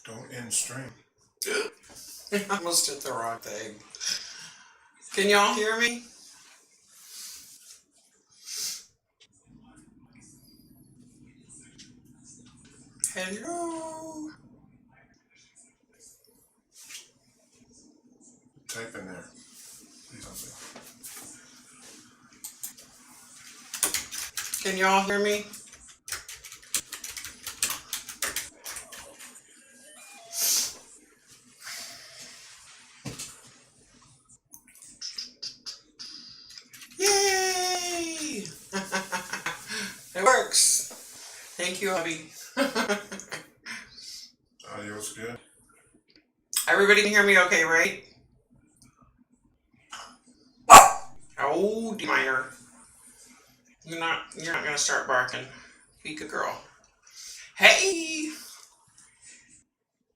Don't end stream. I almost did the wrong thing. Can y'all hear me? Hello? Type in there. Something. Can y'all hear me? Yay! It works. Thank you, Abby. Audio's good. Everybody can hear me okay, right? Oh, minor. You're not gonna start barking. Be a good girl. Hey!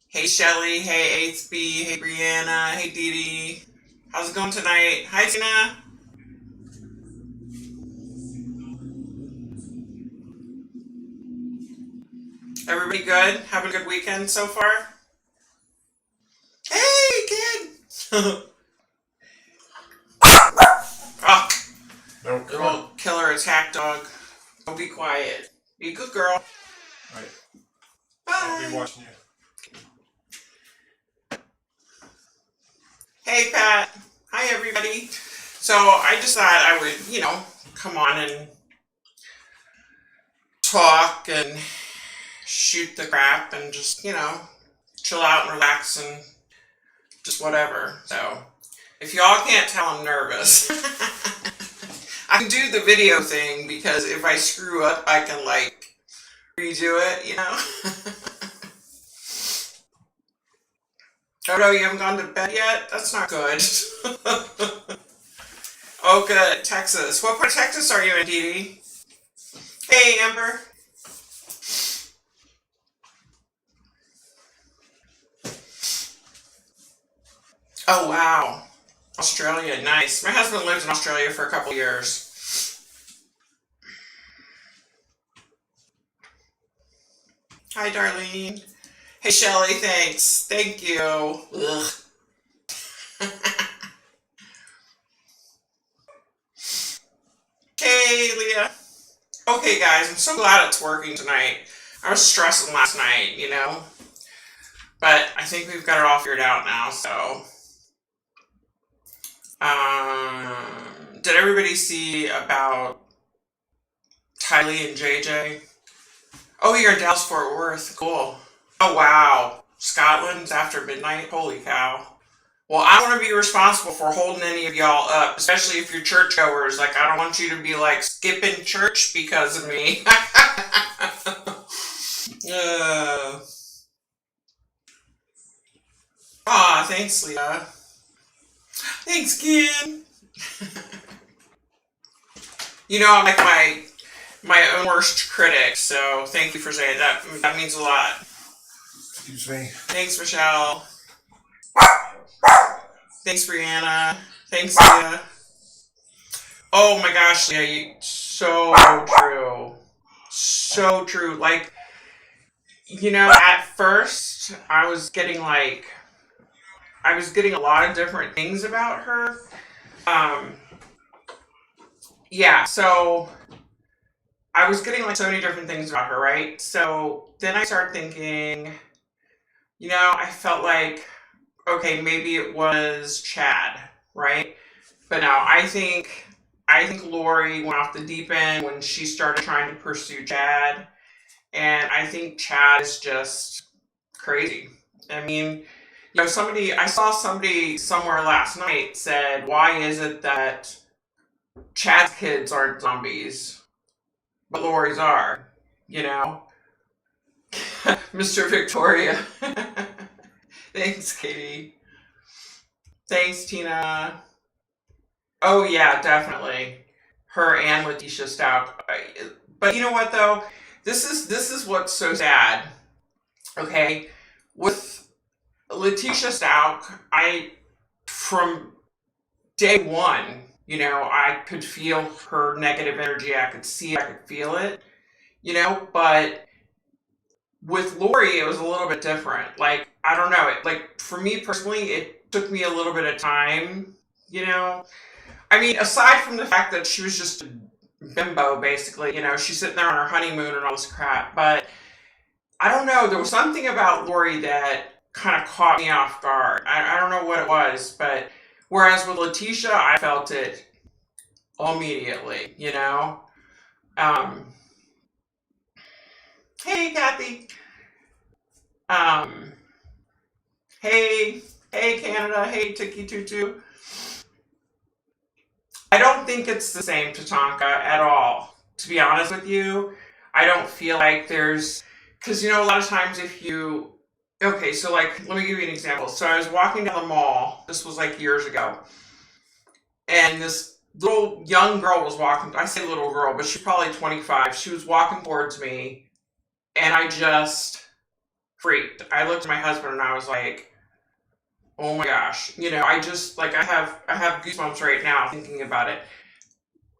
Hey Shelly, hey 8th B, hey Brianna, hey Dee Dee. How's it going tonight? Hi Tina. Everybody good? Having a good weekend so far? Hey kid! Oh, No, little killer attack dog. Don't be quiet. Be a good girl. Right. Bye. I'll be watching you. Hey Pat. Hi everybody. So I just thought I would, come on and talk and shoot the crap and just, chill out and relax and just whatever. So if y'all can't tell, I'm nervous. I can do the video thing because if I screw up, I can redo it, Oh no, you haven't gone to bed yet? That's not good. Oh good, Texas. What part of Texas are you in, Dee Dee? Hey Amber. Oh wow. Australia, nice. My husband lived in Australia for a couple years. Hi Darlene. Hey Shelly, thanks. Thank you. Ugh. Hey Leah. Okay guys, I'm so glad it's working tonight. I was stressing last night, but I think we've got it all figured out now, so. Did everybody see about Tylee and JJ? Oh, you're in Dallas Fort Worth. Cool. Oh, wow. Scotland's after midnight? Holy cow. Well, I want to be responsible for holding any of y'all up, especially if you're churchgoers. I don't want you to be, skipping church because of me. Thanks, Leah. Thanks, Ken. I'm my own worst critic, so thank you for saying that. That means a lot. Excuse me. Thanks, Michelle. Thanks, Brianna. Thanks, Leah. Oh my gosh, Leah, so true. So true. At first, I was getting a lot of different things about her. Yeah, so I was getting so many different things about her, right? So then I started thinking, I felt okay, maybe it was Chad, right? But no, I think Lori went off the deep end when she started trying to pursue Chad. And I think Chad is just crazy. I mean, I saw somebody somewhere last night said, why is it that Chad's kids aren't zombies, but Lori's are, Mr. Victoria. Thanks, Katie. Thanks, Tina. Oh, yeah, definitely. Her and Letitia Stout. But you know what, though? This is what's so sad. Okay? With Letitia Stout, from day one, I could feel her negative energy. I could see it. I could feel it. But With Lori, it was a little bit different. Like, I don't know. Like, for me personally, it took me a little bit of time, you know? I mean, aside from the fact that she was just a bimbo, basically, she's sitting there on her honeymoon and all this crap. But I don't know. There was something about Lori that kind of caught me off guard. I don't know what it was, but whereas with Letitia, I felt it immediately, Hey, Kathy. Um, hey, Canada. Hey, Tiki Tutu. I don't think it's the same Tatanka at all. To be honest with you, I don't feel like there's, because a lot of times if you, okay, so like, let me give you an example. So I was walking down the mall, this was like years ago, and this little young girl was walking, I say little girl, but she's probably 25. She was walking towards me, and I just freaked. I looked at my husband and I was like, oh my gosh. I just like I have goosebumps right now thinking about it.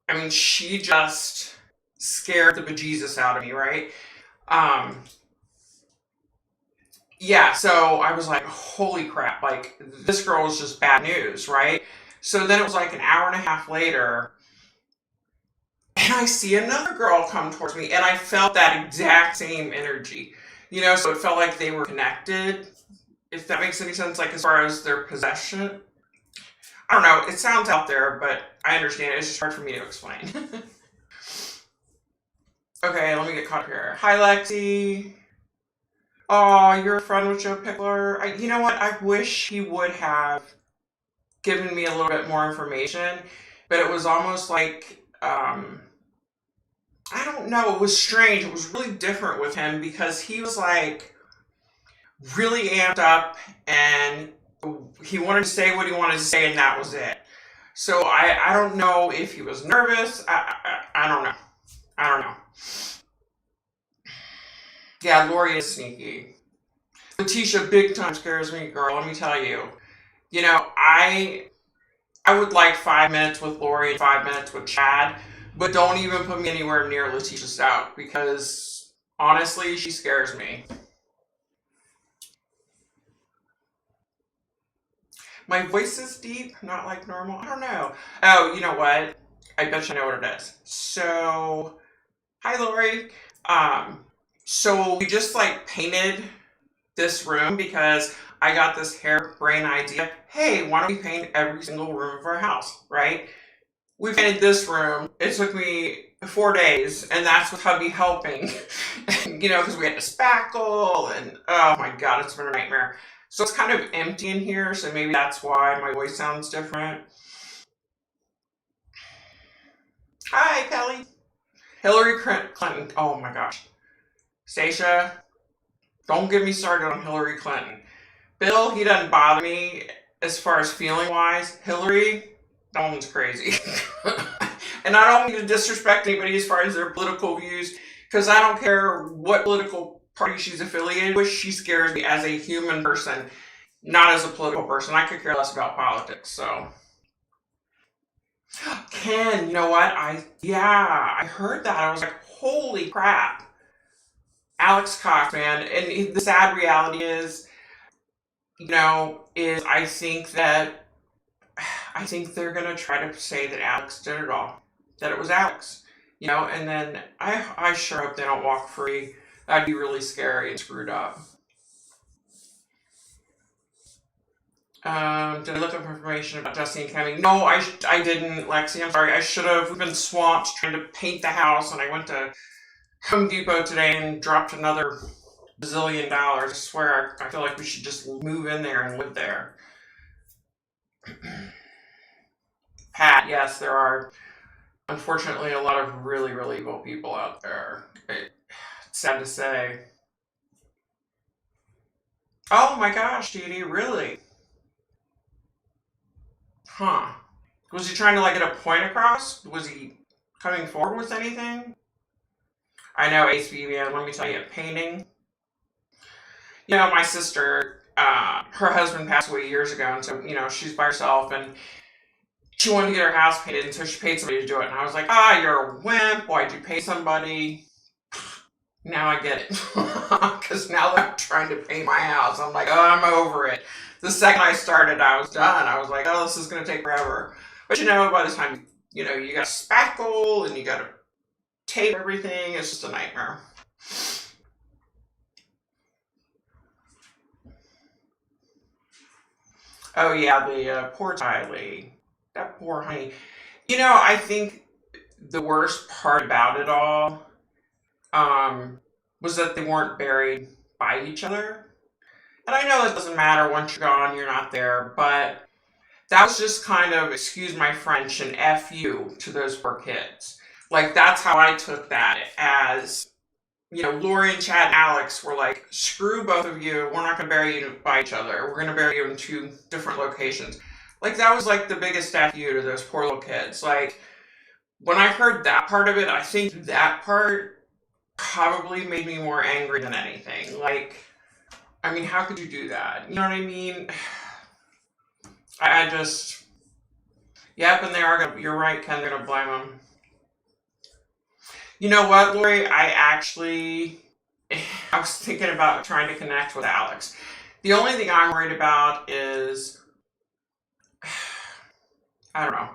I mean, she just scared the bejesus out of me, right? Yeah, so I was like, holy crap, like this girl is just bad news, right? So then it was like an hour and a half later, and I see another girl come towards me, and I felt that exact same energy. So it felt like they were connected, if that makes any sense, like as far as their possession. I don't know, it sounds out there, but I understand it. It's just hard for me to explain. Okay, let me get caught up here. Hi, Lexi. Oh, you're a friend with Joe Pickler. You know what? I wish he would have given me a little bit more information, but it was almost like, I don't know, it was strange. It was really different with him because he was like really amped up and he wanted to say what he wanted to say and that was it. So I don't know if he was nervous. I don't know. I don't know. Yeah, Lori is sneaky. Letitia big time scares me, girl. Let me tell you. I would like 5 minutes with Lori and 5 minutes with Chad, but don't even put me anywhere near Letitia Stout because honestly, she scares me. My voice is deep, not like normal. I don't know. Oh, you know what? I bet you know what it is. So, hi, Lori. So we just like painted this room because I got this harebrained idea. Hey, why don't we paint every single room of our house, right? We painted this room. It took me 4 days, and that's with hubby helping, because we had to spackle, and oh my god, it's been a nightmare. So it's kind of empty in here, so maybe that's why my voice sounds different. Hi, Kelly. Hillary Clinton. Oh my gosh. Stacia, don't get me started on Hillary Clinton. Bill, he doesn't bother me as far as feeling wise. Hillary, that one's crazy. And I don't mean to disrespect anybody as far as their political views, because I don't care what political party she's affiliated with. She scares me as a human person, not as a political person. I could care less about politics, so. Ken, you know what? I heard that. I was like, holy crap. Alex Cox, man. And the sad reality is, I think they're going to try to say that Alex did it all. That it was Alex. And then I sure hope they don't walk free. That'd be really scary and screwed up. Did I look up information about Jesse and Kemi? No, I didn't, Lexi. I'm sorry. I should have. We've been swamped trying to paint the house, and I went to Home Depot today and dropped another bazillion dollars. I swear, I feel like we should just move in there and live there. Pat, yes, there are unfortunately a lot of really, really evil people out there. It's sad to say. Oh my gosh, Dee, really? Huh. Was he trying to get a point across? Was he coming forward with anything? I know, HB, man, let me tell you, painting. My sister, her husband passed away years ago, and so, she's by herself, and she wanted to get her house painted, and so she paid somebody to do it, and I was like, you're a wimp, why'd you pay somebody? Now I get it. Because now that I'm trying to paint my house, I'm like, oh, I'm over it. The second I started, I was done. I was like, oh, this is going to take forever. But by the time, you got to spackle and you got to tape everything, it's just a nightmare. Oh, yeah, the poor Tylee. That poor honey. I think the worst part about it all was that they weren't buried by each other. And I know it doesn't matter once you're gone, you're not there, but that was just kind of, excuse my French, an F you to those poor kids. Like, that's how I took that as, Lori and Chad and Alex were like, screw both of you, we're not going to bury you by each other. We're going to bury you in 2 different locations. Like, that was like the biggest F you to those poor little kids. Like, when I heard that part of it, I think that part probably made me more angry than anything. Like, I mean, how could you do that? You know what I mean? I just, yep, and you're right, Ken, they're going to blame them. You know what, Lori? I was thinking about trying to connect with Alex. The only thing I'm worried about is, I don't know.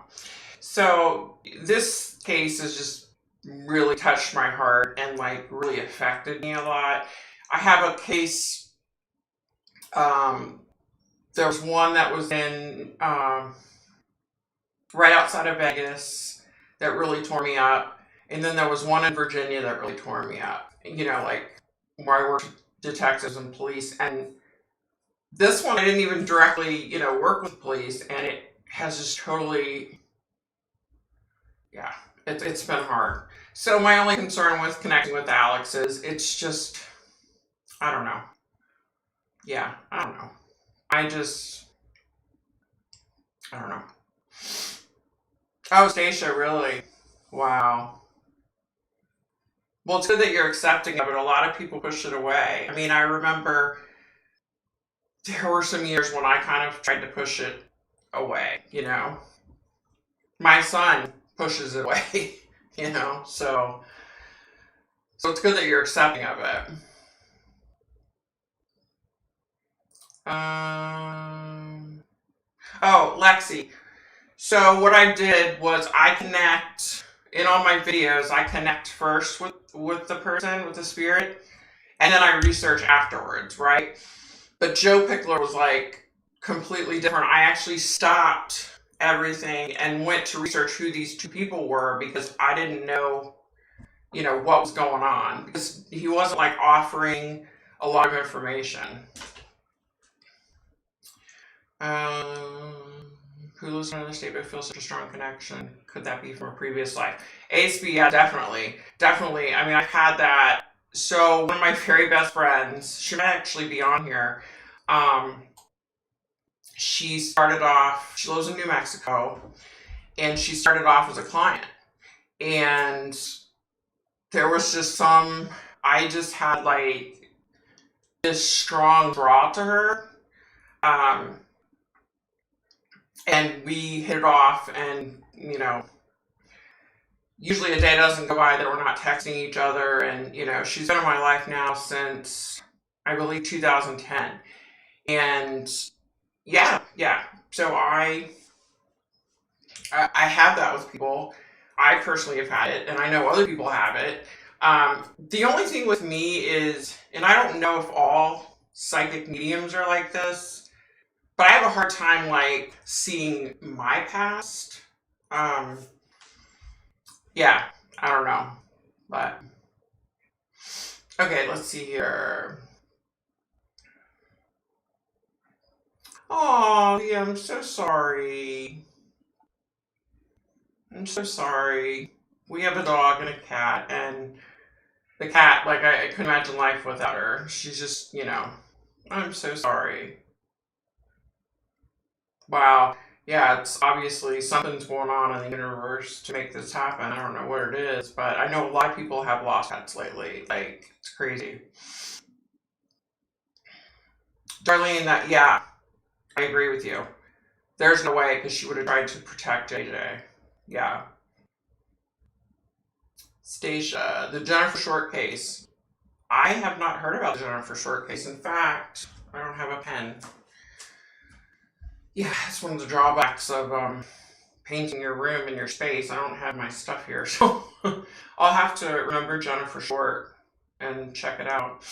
So this case has just really touched my heart and like really affected me a lot. I have a case, there was one that was in right outside of Vegas that really tore me up. And then there was one in Virginia that really tore me up. Like where I worked with detectives and police. And this one, I didn't even directly, work with police. And it has just totally, yeah, it's been hard. So my only concern with connecting with Alex is it's just, I don't know. Yeah, I don't know. I don't know. Oh, Stacia, really? Wow. Well, it's good that you're accepting of it. A lot of people push it away. I mean, I remember there were some years when I kind of tried to push it away, My son pushes it away, so it's good that you're accepting of it. Oh, Lexi. So what I did was in all my videos, I connect first with the person, with the spirit, and then I research afterwards, right? But Joe Pickler was like completely different. I actually stopped everything and went to research who these 2 people were because I didn't know, what was going on. Because he wasn't like offering a lot of information. Who lives in another state but feels such a strong connection? Could that be from a previous life? ASB, yeah, definitely. Definitely. I mean, I've had that. So one of my very best friends, she might actually be on here. She lives in New Mexico, and she started off as a client. And there was just I just had like this strong draw to her. And we hit it off, and, usually a day doesn't go by that we're not texting each other. And, she's been in my life now since, I believe, 2010. And yeah. So I have that with people. I personally have had it, and I know other people have it. The only thing with me is, and I don't know if all psychic mediums are like this, but I have a hard time, like, seeing my past. Yeah, I don't know. But, okay, let's see here. Oh, yeah, I'm so sorry. I'm so sorry. We have a dog and a cat, and the cat, like, I couldn't imagine life without her. She's just, I'm so sorry. Wow. Yeah, it's obviously something's going on in the universe to make this happen. I don't know what it is, but I know a lot of people have lost pets lately. Like, it's crazy. Darlene, yeah, I agree with you. There's no way, because she would have tried to protect JJ. Yeah. Stacia, the Jennifer Short case. I have not heard about the Jennifer Short case. In fact, I don't have a pen. Yeah, it's one of the drawbacks of painting your room and your space. I don't have my stuff here, so I'll have to remember Jennifer Short and check it out.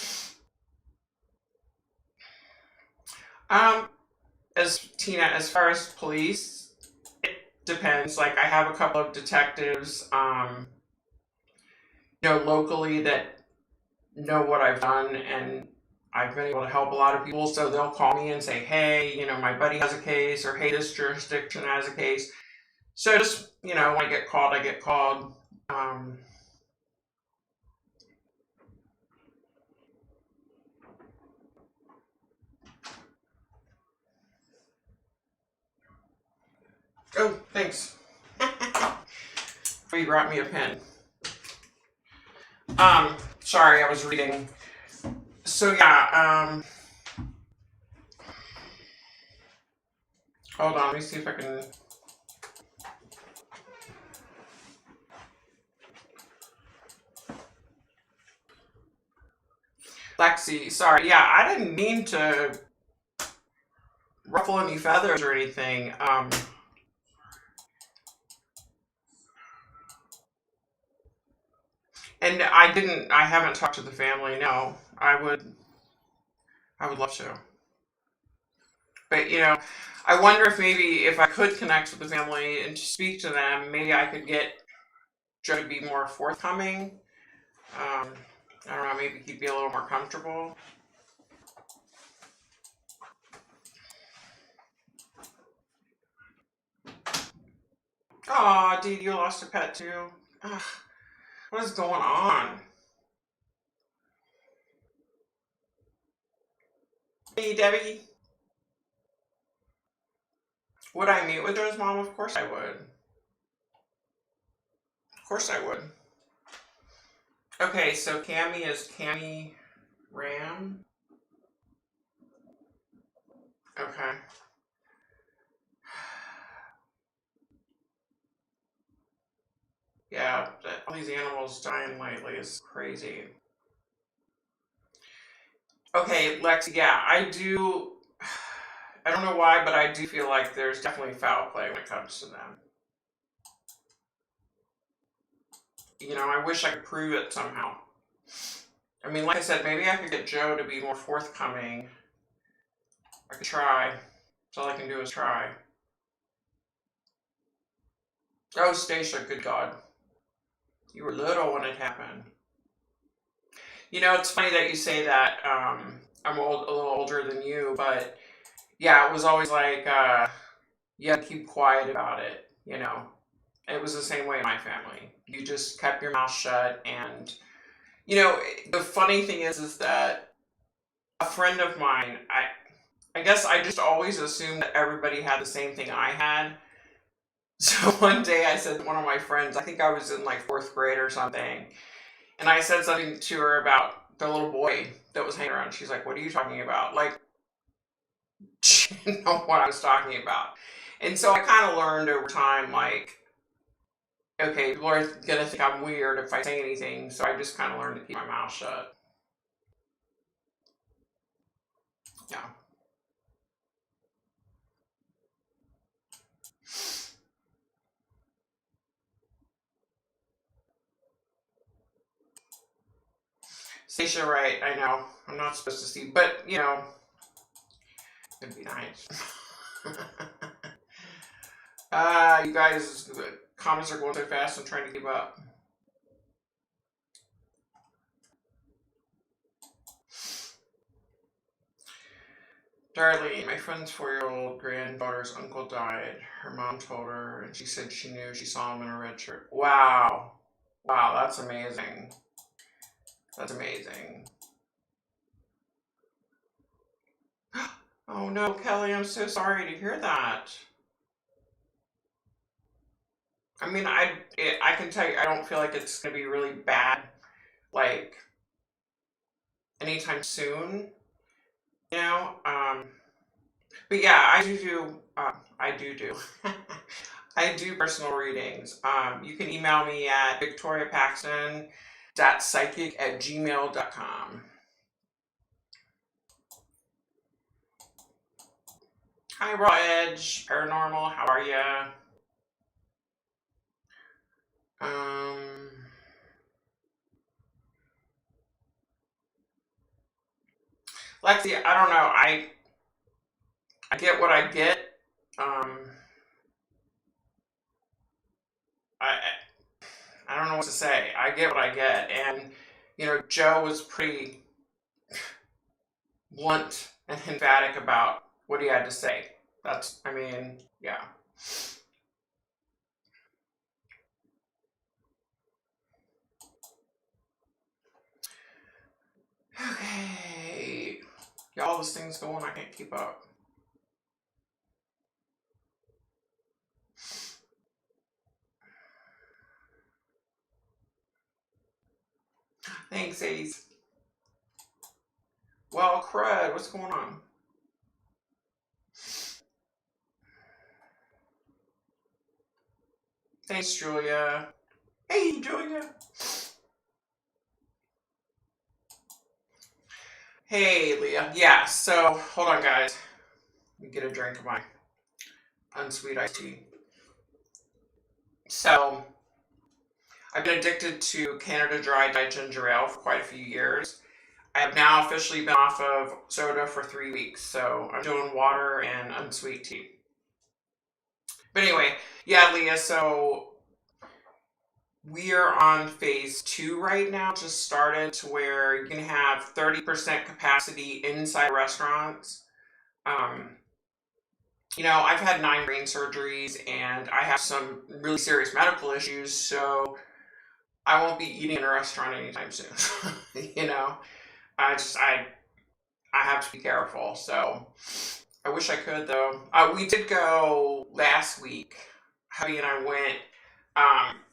As Tina, as far as police, it depends. Like, I have a couple of detectives, locally that know what I've done, and I've been able to help a lot of people. So they'll call me and say, hey, my buddy has a case, or hey, this jurisdiction has a case. So just, when I get called, I get called. Oh, thanks. You brought me a pen. Sorry, I was reading. So yeah, hold on, let me see if I can. Lexi, sorry, yeah, I didn't mean to ruffle any feathers or anything. And I haven't talked to the family. No, I would love to. But, I wonder if maybe if I could connect with the family and speak to them, maybe I could get Joe to be more forthcoming. I don't know, maybe he'd be a little more comfortable. Aw, Dee, you lost a pet too. Ugh, what is going on? Hey, Debbie. Would I meet with Joe's mom? Of course I would. Of course I would. Okay, so Cammy is Cammy Ram. Okay. Yeah, all these animals dying lately is crazy. Okay, Lexi, yeah, I do. I don't know why, but I do feel like there's definitely foul play when it comes to them. I wish I could prove it somehow. I mean, like I said, maybe I could get Joe to be more forthcoming. I could try. That's all I can do is try. Oh, Stacia, good God. You were little when it happened. It's funny that you say that. I'm a little older than you, but yeah, it was always like, you had to keep quiet about it, It was the same way in my family. You just kept your mouth shut, and, the funny thing is that a friend of mine, I guess I just always assumed that everybody had the same thing I had. So one day I said to one of my friends, I think I was in like 4th grade or something, and I said something to her about the little boy that was hanging around. She's like, what are you talking about? Like, she didn't know what I was talking about. And so I kind of learned over time, like, okay, people are going to think I'm weird if I say anything. So I just kind of learned to keep my mouth shut. Yeah. Stacia, right, I know. I'm not supposed to see, but, it'd be nice. You guys, the comments are going so fast, I'm trying to keep up. Darlene, my friend's 4-year-old granddaughter's uncle died. Her mom told her, and she said she knew she saw him in a red shirt. Wow. Wow, that's amazing. That's amazing. Oh no, Kelly, I'm so sorry to hear that. I mean, I can tell you, I don't feel like it's going to be really bad, like, anytime soon, but yeah, I do I do personal readings. You can email me at Victoria Paxton psychic@gmail.com. Hi, Raw Edge, Paranormal, how are ya? Lexi, I don't know. I get what I get. I I don't know what to say. I get what I get, and Joe was pretty blunt and emphatic about what he had to say. Yeah. Okay. Yeah, all those things going, I can't keep up. Thanks, Ace. Well, crud, what's going on? Thanks, Julia. Hey, Julia. Hey, Leah. Yeah, so, hold on, guys. Let me get a drink of my unsweet iced tea. So, I've been addicted to Canada Dry Diet Ginger Ale for quite a few years. I have now officially been off of soda for 3 weeks, so I'm doing water and unsweet tea. But anyway, yeah, Leah, so we are on phase 2 right now, just started, to where you can have 30% capacity inside restaurants. I've had 9 brain surgeries and I have some really serious medical issues, so I won't be eating in a restaurant anytime soon. I have to be careful. So I wish I could, though. We did go last week. Hubby and I went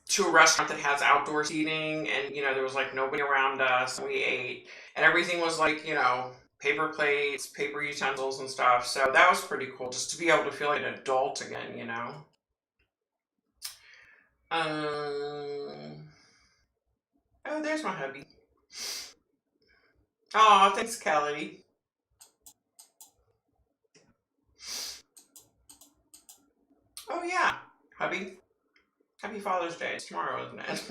to a restaurant that has outdoor seating, and there was like nobody around us, and we ate, and everything was like paper plates, paper utensils, and stuff. So that was pretty cool, just to be able to feel like an adult again. Oh, there's my hubby. Oh, thanks, Kelly. Oh yeah, hubby. Happy Father's Day. It's tomorrow, isn't it?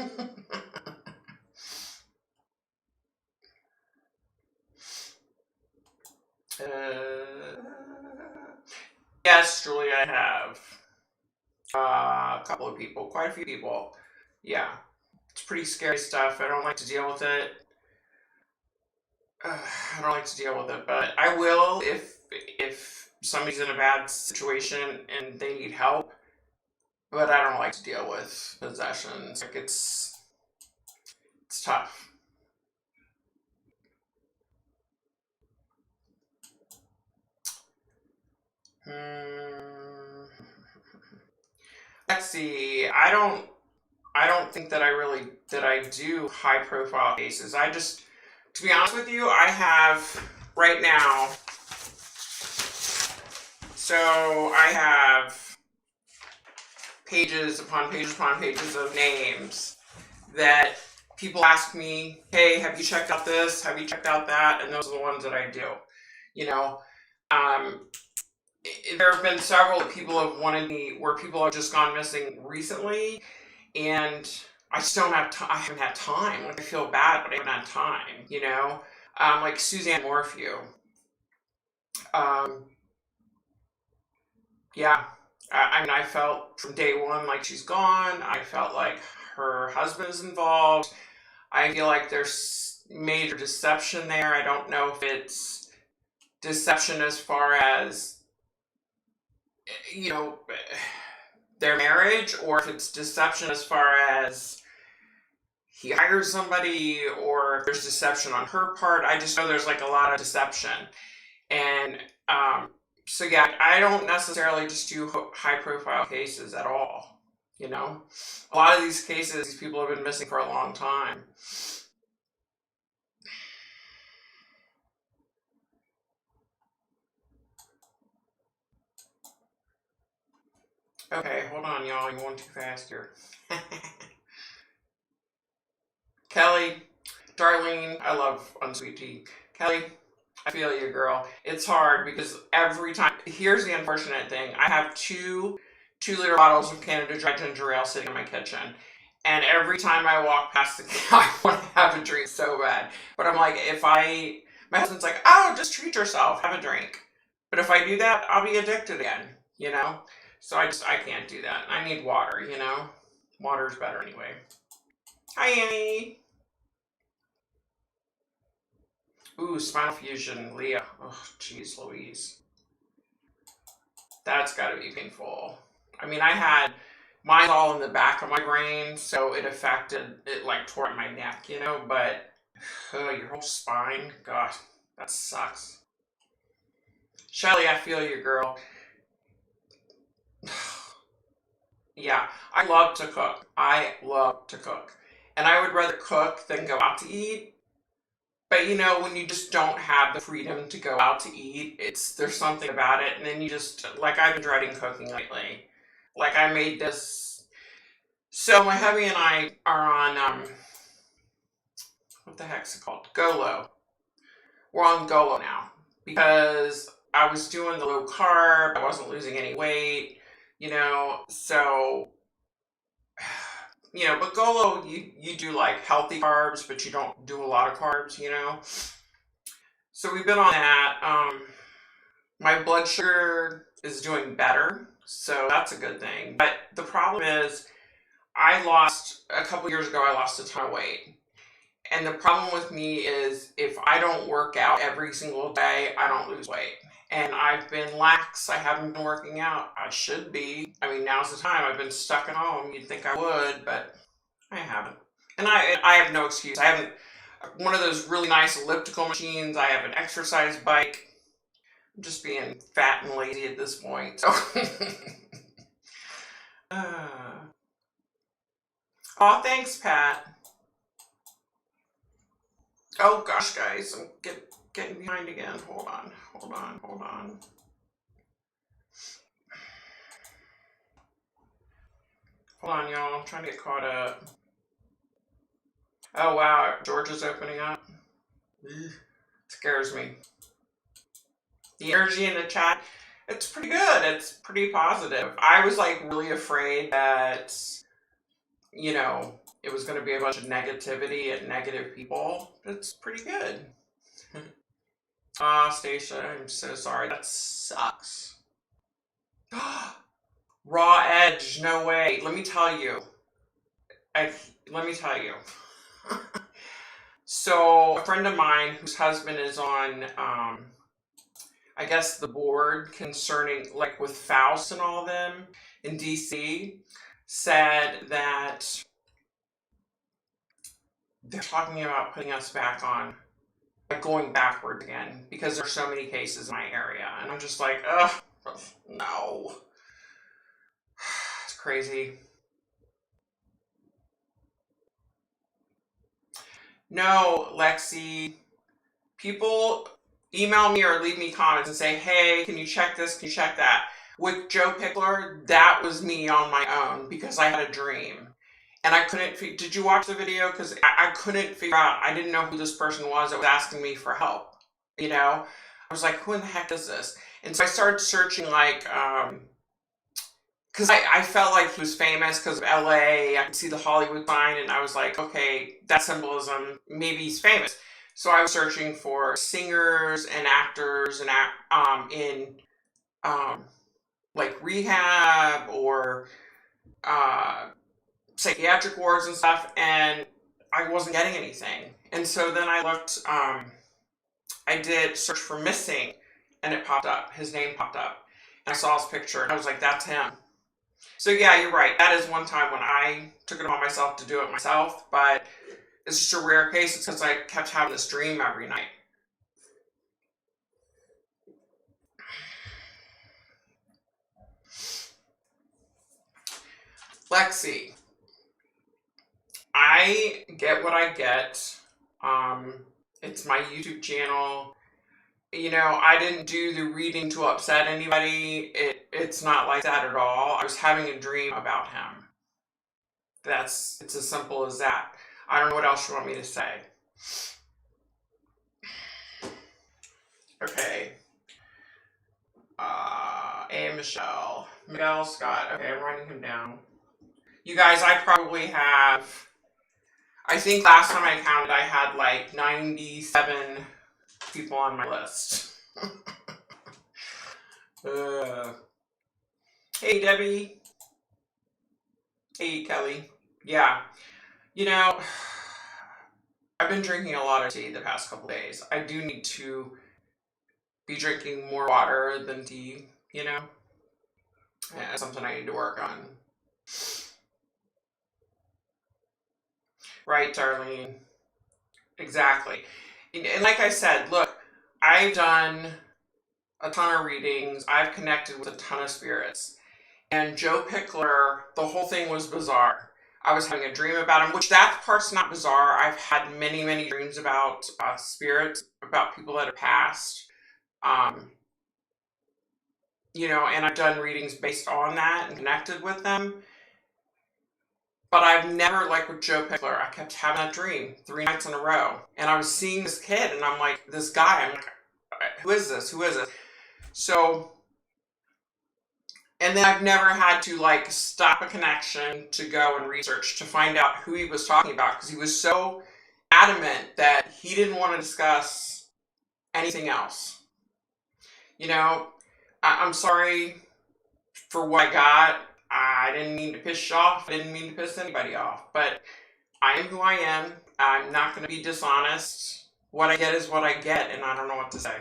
Yes, Julie, I have. A couple of people, quite a few people. Yeah, it's pretty scary stuff. I don't like to deal with it. I don't like to deal with it, but I will if somebody's in a bad situation and they need help. But I don't like to deal with possessions. Like it's tough. Let's see. I don't think that I do high profile cases. To be honest with you, I have right now. So I have pages upon pages upon pages of names that people ask me, hey, have you checked out this? Have you checked out that? And those are the ones that I do. There have been several that people have wanted me, where people have just gone missing recently, and I just don't have I haven't had time. Like, I feel bad, but I haven't had time. Like Suzanne Morphew. Yeah, I felt from day one like she's gone. I felt like her husband is involved. I feel like there's major deception there. I don't know if it's deception as far as their marriage, or if it's deception as far as he hires somebody, or if there's deception on her part. I just know there's like a lot of deception. And so yeah, I don't necessarily just do high profile cases at all. A lot of these cases, these people have been missing for a long time. Okay, hold on, y'all. You're going too fast here. Kelly, Darlene, I love unsweet tea. Kelly, I feel you, girl. It's hard because every time, here's the unfortunate thing. I have two-liter bottles of Canada Dry Ginger Ale sitting in my kitchen. And every time I walk past the cow, I want to have a drink so bad. But I'm like, my husband's like, oh, just treat yourself, have a drink. But if I do that, I'll be addicted again, you know? So I can't do that. I need water, you know? Water's better anyway. Hi, Annie. Ooh, spinal fusion, Leah. Oh, jeez Louise. That's gotta be painful. I mean, I had mine all in the back of my brain, so it affected it like toward my neck, you know, but your whole spine, gosh, that sucks. Shelly, I feel you, girl. Yeah, I love to cook. I love to cook. And I would rather cook than go out to eat. But you know, when you just don't have the freedom to go out to eat, there's something about it, and then you just like I've been dreading cooking lately. Like I made this. So my hubby and I are on what the heck's it called? Golo. We're on Golo now because I was doing the low carb. I wasn't losing any weight, you know. So you know, but Golo, you do like healthy carbs, but you don't do a lot of carbs, you know. So we've been on that. My blood sugar is doing better, so that's a good thing. But the problem is, a couple years ago, I lost a ton of weight. And the problem with me is if I don't work out every single day, I don't lose weight. And I've been lax. I haven't been working out. I should be. I mean, now's the time. I've been stuck at home. You'd think I would, but I haven't. And I have no excuse. I haven't one of those really nice elliptical machines. I have an exercise bike. I'm just being fat and lazy at this point. So. Oh, thanks, Pat. Oh gosh, guys, I'm getting behind again. Hold on. Hold on, y'all. I'm trying to get caught up. Oh wow, Georgia's opening up. It scares me. The energy in the chat, it's pretty good. It's pretty positive. I was like really afraid that, you know, it was going to be a bunch of negativity and negative people. It's pretty good. Stacia, I'm so sorry. That sucks. Raw edge, no way. Let me tell you. So a friend of mine whose husband is on, I guess the board concerning like with Faust and all them in DC, said that they're talking about putting us back on, like going backward again, because there's so many cases in my area. And I'm just like, ugh, no. It's crazy. No, Lexi, people email me or leave me comments and say, hey, can you check this? Can you check that? With Joe Pickler, that was me on my own because I had a dream. And I couldn't, did you watch the video? Because I couldn't figure out, I didn't know who this person was that was asking me for help. You know? I was like, who in the heck is this? And so I started searching like, because I felt like he was famous because of LA. I could see the Hollywood sign and I was like, okay, that's symbolism. Maybe he's famous. So I was searching for singers and actors and in like rehab or psychiatric wards and stuff, and I wasn't getting anything. And so then I looked, I did search for missing, and it popped up. His name popped up. And I saw his picture, and I was like, that's him. So yeah, you're right. That is one time when I took it upon myself to do it myself, but it's just a rare case. It's because I kept having this dream every night. Lexi, I get what I get. It's my YouTube channel. You know, I didn't do the reading to upset anybody. It's not like that at all. I was having a dream about him. It's as simple as that. I don't know what else you want me to say. Okay. A. Michelle. Miguel Scott. Okay, I'm writing him down. You guys, I probably have, I think last time I counted, I had like 97 people on my list. Hey, Debbie. Hey, Kelly. Yeah. You know, I've been drinking a lot of tea the past couple days. I do need to be drinking more water than tea, you know? Yeah, something I need to work on. Right, Darlene? Exactly. And like I said, look, I've done a ton of readings. I've connected with a ton of spirits. And Joe Pickler, the whole thing was bizarre. I was having a dream about him, which that part's not bizarre. I've had many, many dreams about spirits, about people that have passed. You know, and I've done readings based on that and connected with them. But I've never, like with Joe Pickler, I kept having that dream 3 nights in a row. And I was seeing this kid, and I'm like, this guy, I'm like, who is this? Who is it? So, and then I've never had to like stop a connection to go and research to find out who he was talking about, because he was so adamant that he didn't want to discuss anything else. You know, I'm sorry for what I got. I didn't mean to piss you off. I didn't mean to piss anybody off. But I am who I am. I'm not going to be dishonest. What I get is what I get, and I don't know what to say.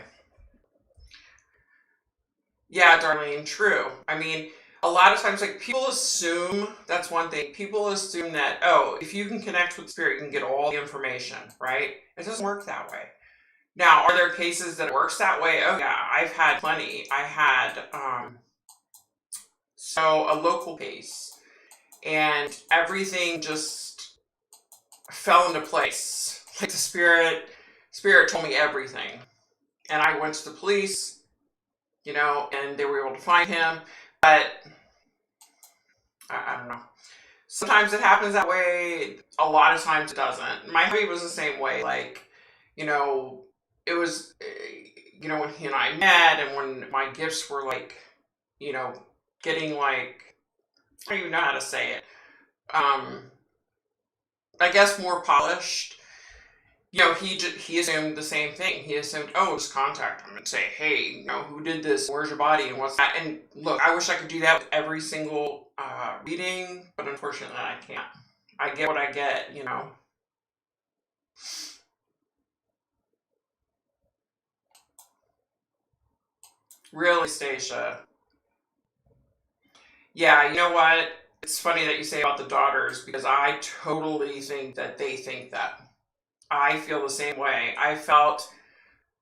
Yeah, Darlene, true. I mean, a lot of times, like, people assume, that's one thing, people assume that, oh, if you can connect with spirit, you can get all the information, right? It doesn't work that way. Now, are there cases that it works that way? Oh, yeah, I've had plenty. I had, a local case, and everything just fell into place. Like, the spirit told me everything. And I went to the police, you know, and they were able to find him, but I don't know. Sometimes it happens that way. A lot of times it doesn't. My hubby was the same way. Like, you know, it was, you know, when he and I met, and when my gifts were like, you know, getting like, I don't even know how to say it. I guess more polished. You know, he assumed the same thing. He assumed, oh, just contact him and say, hey, you know, who did this? Where's your body? And what's that? And look, I wish I could do that with every single reading, but unfortunately I can't. I get what I get, you know. Really, Stacia. Yeah, you know what? It's funny that you say about the daughters, because I totally think that they think that. I feel the same way. I felt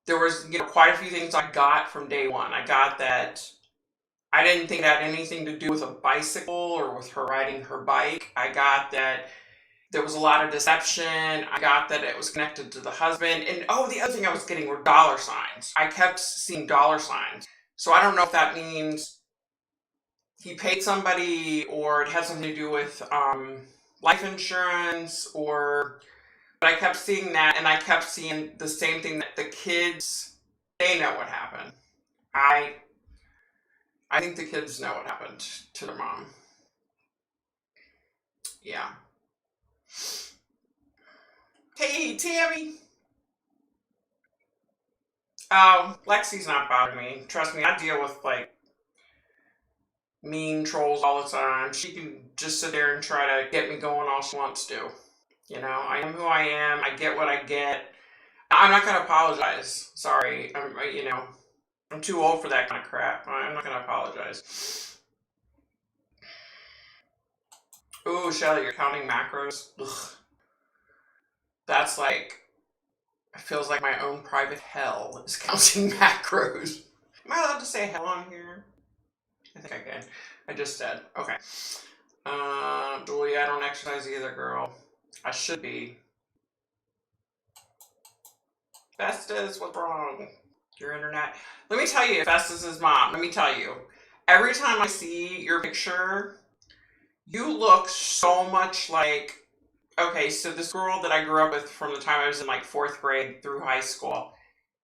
there was, you know, quite a few things I got from day one. I got that I didn't think it had anything to do with a bicycle or with her riding her bike. I got that there was a lot of deception. I got that it was connected to the husband. And oh, the other thing I was getting were dollar signs. I kept seeing dollar signs. So I don't know if that means he paid somebody, or it had something to do with life insurance, or, but I kept seeing that, and I kept seeing the same thing, that the kids, they know what happened. I think the kids know what happened to their mom. Yeah. Hey, Tammy. Oh, Lexi's not bothering me. Trust me, I deal with like mean trolls all the time. She can just sit there and try to get me going all she wants to. You know, I am who I am. I get what I get. I'm not gonna apologize. Sorry, you know, I'm too old for that kind of crap. I'm not gonna apologize. Ooh, Shelly, you're counting macros. Ugh. That's like, it feels like my own private hell is counting macros. Am I allowed to say hell on here? I think I can. I just said. Okay. Julie, I don't exercise either, girl. I should be. Festus, what's wrong? Your internet. Let me tell you, Festus's mom, let me tell you. Every time I see your picture, you look so much like okay, so this girl that I grew up with from the time I was in like fourth grade through high school,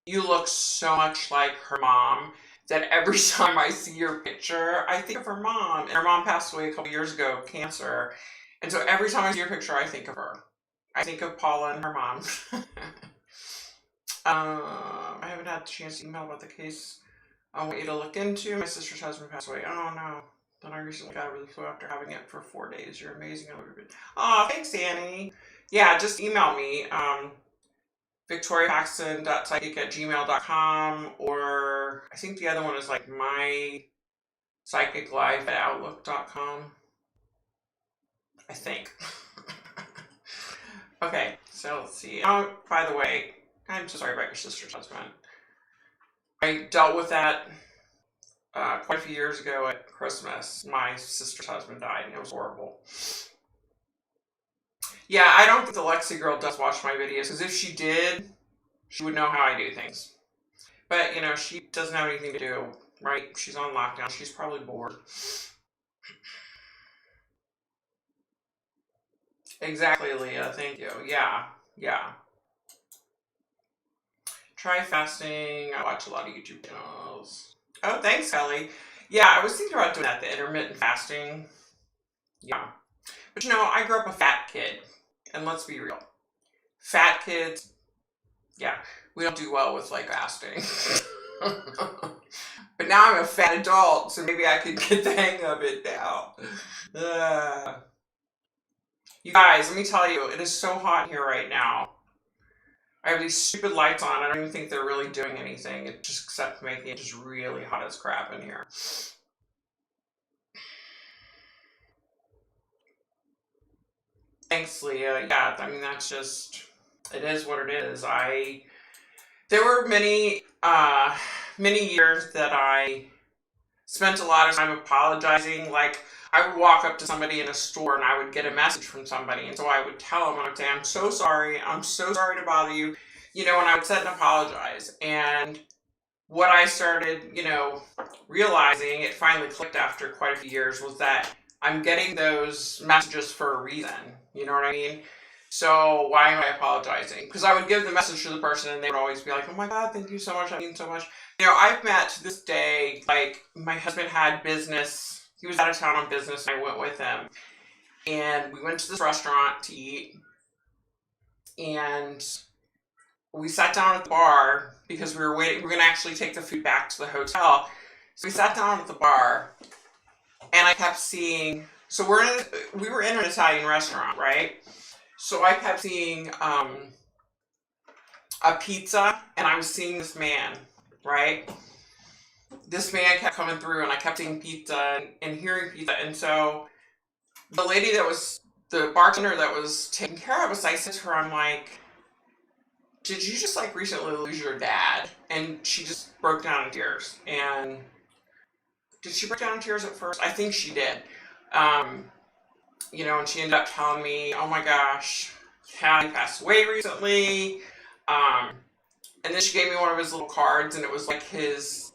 you look so much like her mom that every time I see your picture, I think of her mom. And her mom passed away a couple years ago of cancer. And so every time I see your picture, I think of her. I think of Paula and her mom. I haven't had a chance to email about the case I want you to look into. My sister's husband passed away. Oh no. Then I recently got really flu after having it for 4 days. You're amazing. I love your video. Oh, thanks, Annie. Yeah, just email me. victoriapaxton.psychic@gmail.com, or I think the other one is like mypsychiclife@outlook.com. I think. Okay, so let's see. Oh, by the way, I'm so sorry about your sister's husband. I dealt with that quite a few years ago at Christmas. My sister's husband died, and it was horrible. Yeah, I don't think the Lexi girl does watch my videos, because if she did, she would know how I do things. But, she doesn't have anything to do, right? She's on lockdown. She's probably bored. Exactly, Leah. Thank you. Yeah. Try fasting. I watch a lot of YouTube channels. Oh, thanks, Kelly. Yeah, I was thinking about doing that, the intermittent fasting. Yeah. But, I grew up a fat kid. And let's be real. Fat kids, yeah, we don't do well with, fasting. But now I'm a fat adult, so maybe I could get the hang of it now. You guys, let me tell you, it is so hot here right now. I have these stupid lights on. I don't even think they're really doing anything. It just except making it just really hot as crap in here. Thanks, Leah. Yeah, I mean, that's just, it is what it is. There were many years that I spent a lot of time apologizing. Like, I would walk up to somebody in a store and I would get a message from somebody. And so I would tell them, I would say, I'm so sorry to bother you. And I would sit and apologize. And what I started, realizing, it finally clicked after quite a few years, was that I'm getting those messages for a reason. You know what I mean? So why am I apologizing? Because I would give the message to the person and they would always be like, oh my God, thank you so much. I mean so much. I've met to this day, my husband had business. He was out of town on business and I went with him. And we went to this restaurant to eat. And we sat down at the bar because we were waiting. We were going to actually take the food back to the hotel. So we sat down at the bar and I kept seeing, so we were in an Italian restaurant, right? So I kept seeing a pizza, and I was seeing this man, right? This man kept coming through, and I kept seeing pizza and hearing pizza. And so the lady the bartender that was taking care of us, I said to her, I'm like, did you just recently lose your dad? And she just broke down in tears. And did she break down in tears at first? I think she did. And she ended up telling me, oh my gosh, Callie passed away recently. And then she gave me one of his little cards, and it was his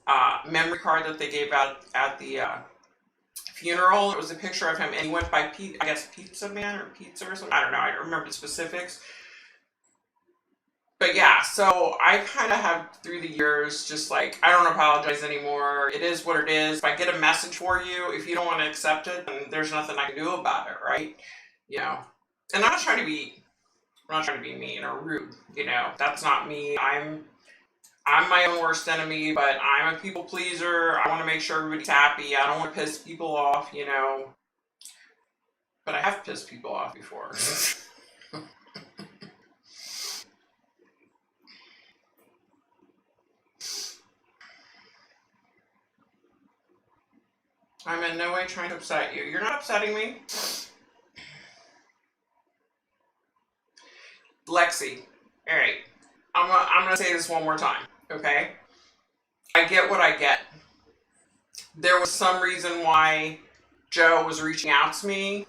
memory card that they gave out at the funeral. It was a picture of him, and he went by, Pizza Man or Pizza or something. I don't know. I don't remember the specifics. But yeah, so I kind of have, through the years, just I don't apologize anymore. It is what it is. If I get a message for you, if you don't want to accept it, then there's nothing I can do about it, right? And I'm not trying to be mean or rude. That's not me. I'm my own worst enemy, but I'm a people pleaser. I want to make sure everybody's happy. I don't want to piss people off, But I have pissed people off before. I'm in no way trying to upset you. You're not upsetting me. Lexi, all right. I'm gonna say this one more time, okay? I get what I get. There was some reason why Joe was reaching out to me,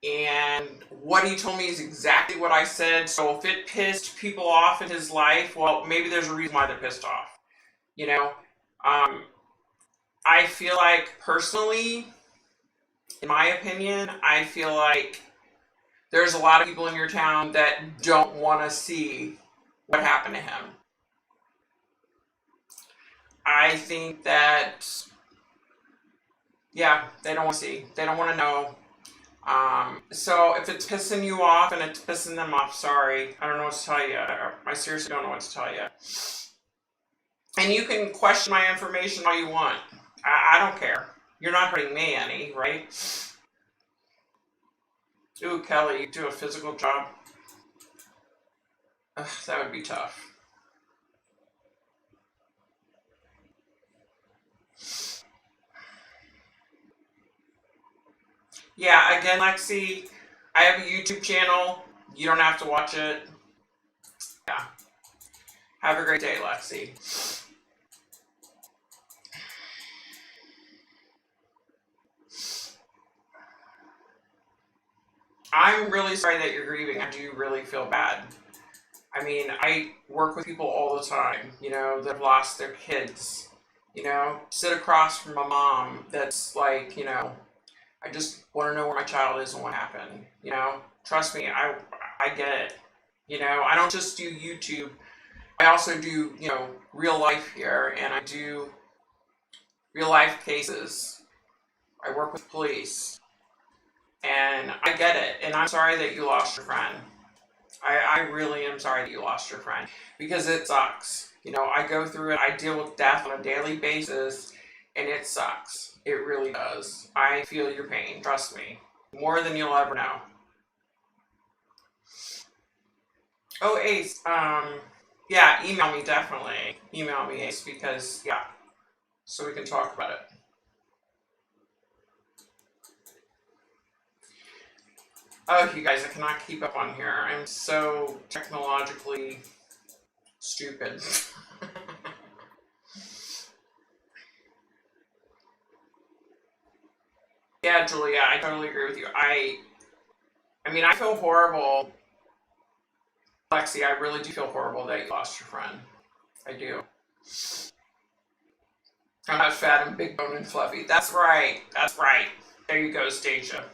and what he told me is exactly what I said. So if it pissed people off in his life, well, maybe there's a reason why they're pissed off. I feel like, personally, in my opinion, I feel like there's a lot of people in your town that don't want to see what happened to him. I think that, yeah, they don't want to see. They don't want to know. So if it's pissing you off and it's pissing them off, sorry. I don't know what to tell you. I seriously don't know what to tell you. And you can question my information all you want. I don't care. You're not hurting me any, right? Ooh, Kelly, you do a physical job. Ugh, that would be tough. Yeah, again, Lexi, I have a YouTube channel. You don't have to watch it. Yeah. Have a great day, Lexi. I'm really sorry that you're grieving. I do really feel bad. I mean, I work with people all the time, that have lost their kids. Sit across from a mom that's like, I just want to know where my child is and what happened. Trust me, I get it. I don't just do YouTube. I also do, real life here, and I do real life cases. I work with police, and I get it. And I'm sorry that you lost your friend. I really am sorry that you lost your friend, because it sucks. I go through it. I deal with death on a daily basis, and it sucks. It really does. I feel your pain. Trust me. More than you'll ever know. Oh, Ace. Yeah, email me, definitely. Email me, Ace, because, yeah. So we can talk about it. Oh, you guys, I cannot keep up on here. I'm so technologically stupid. Yeah, Julia, I totally agree with you. I mean, I feel horrible. Lexi, I really do feel horrible that you lost your friend. I do. I'm not fat and big bone and fluffy. That's right. That's right. There you go, Stacia.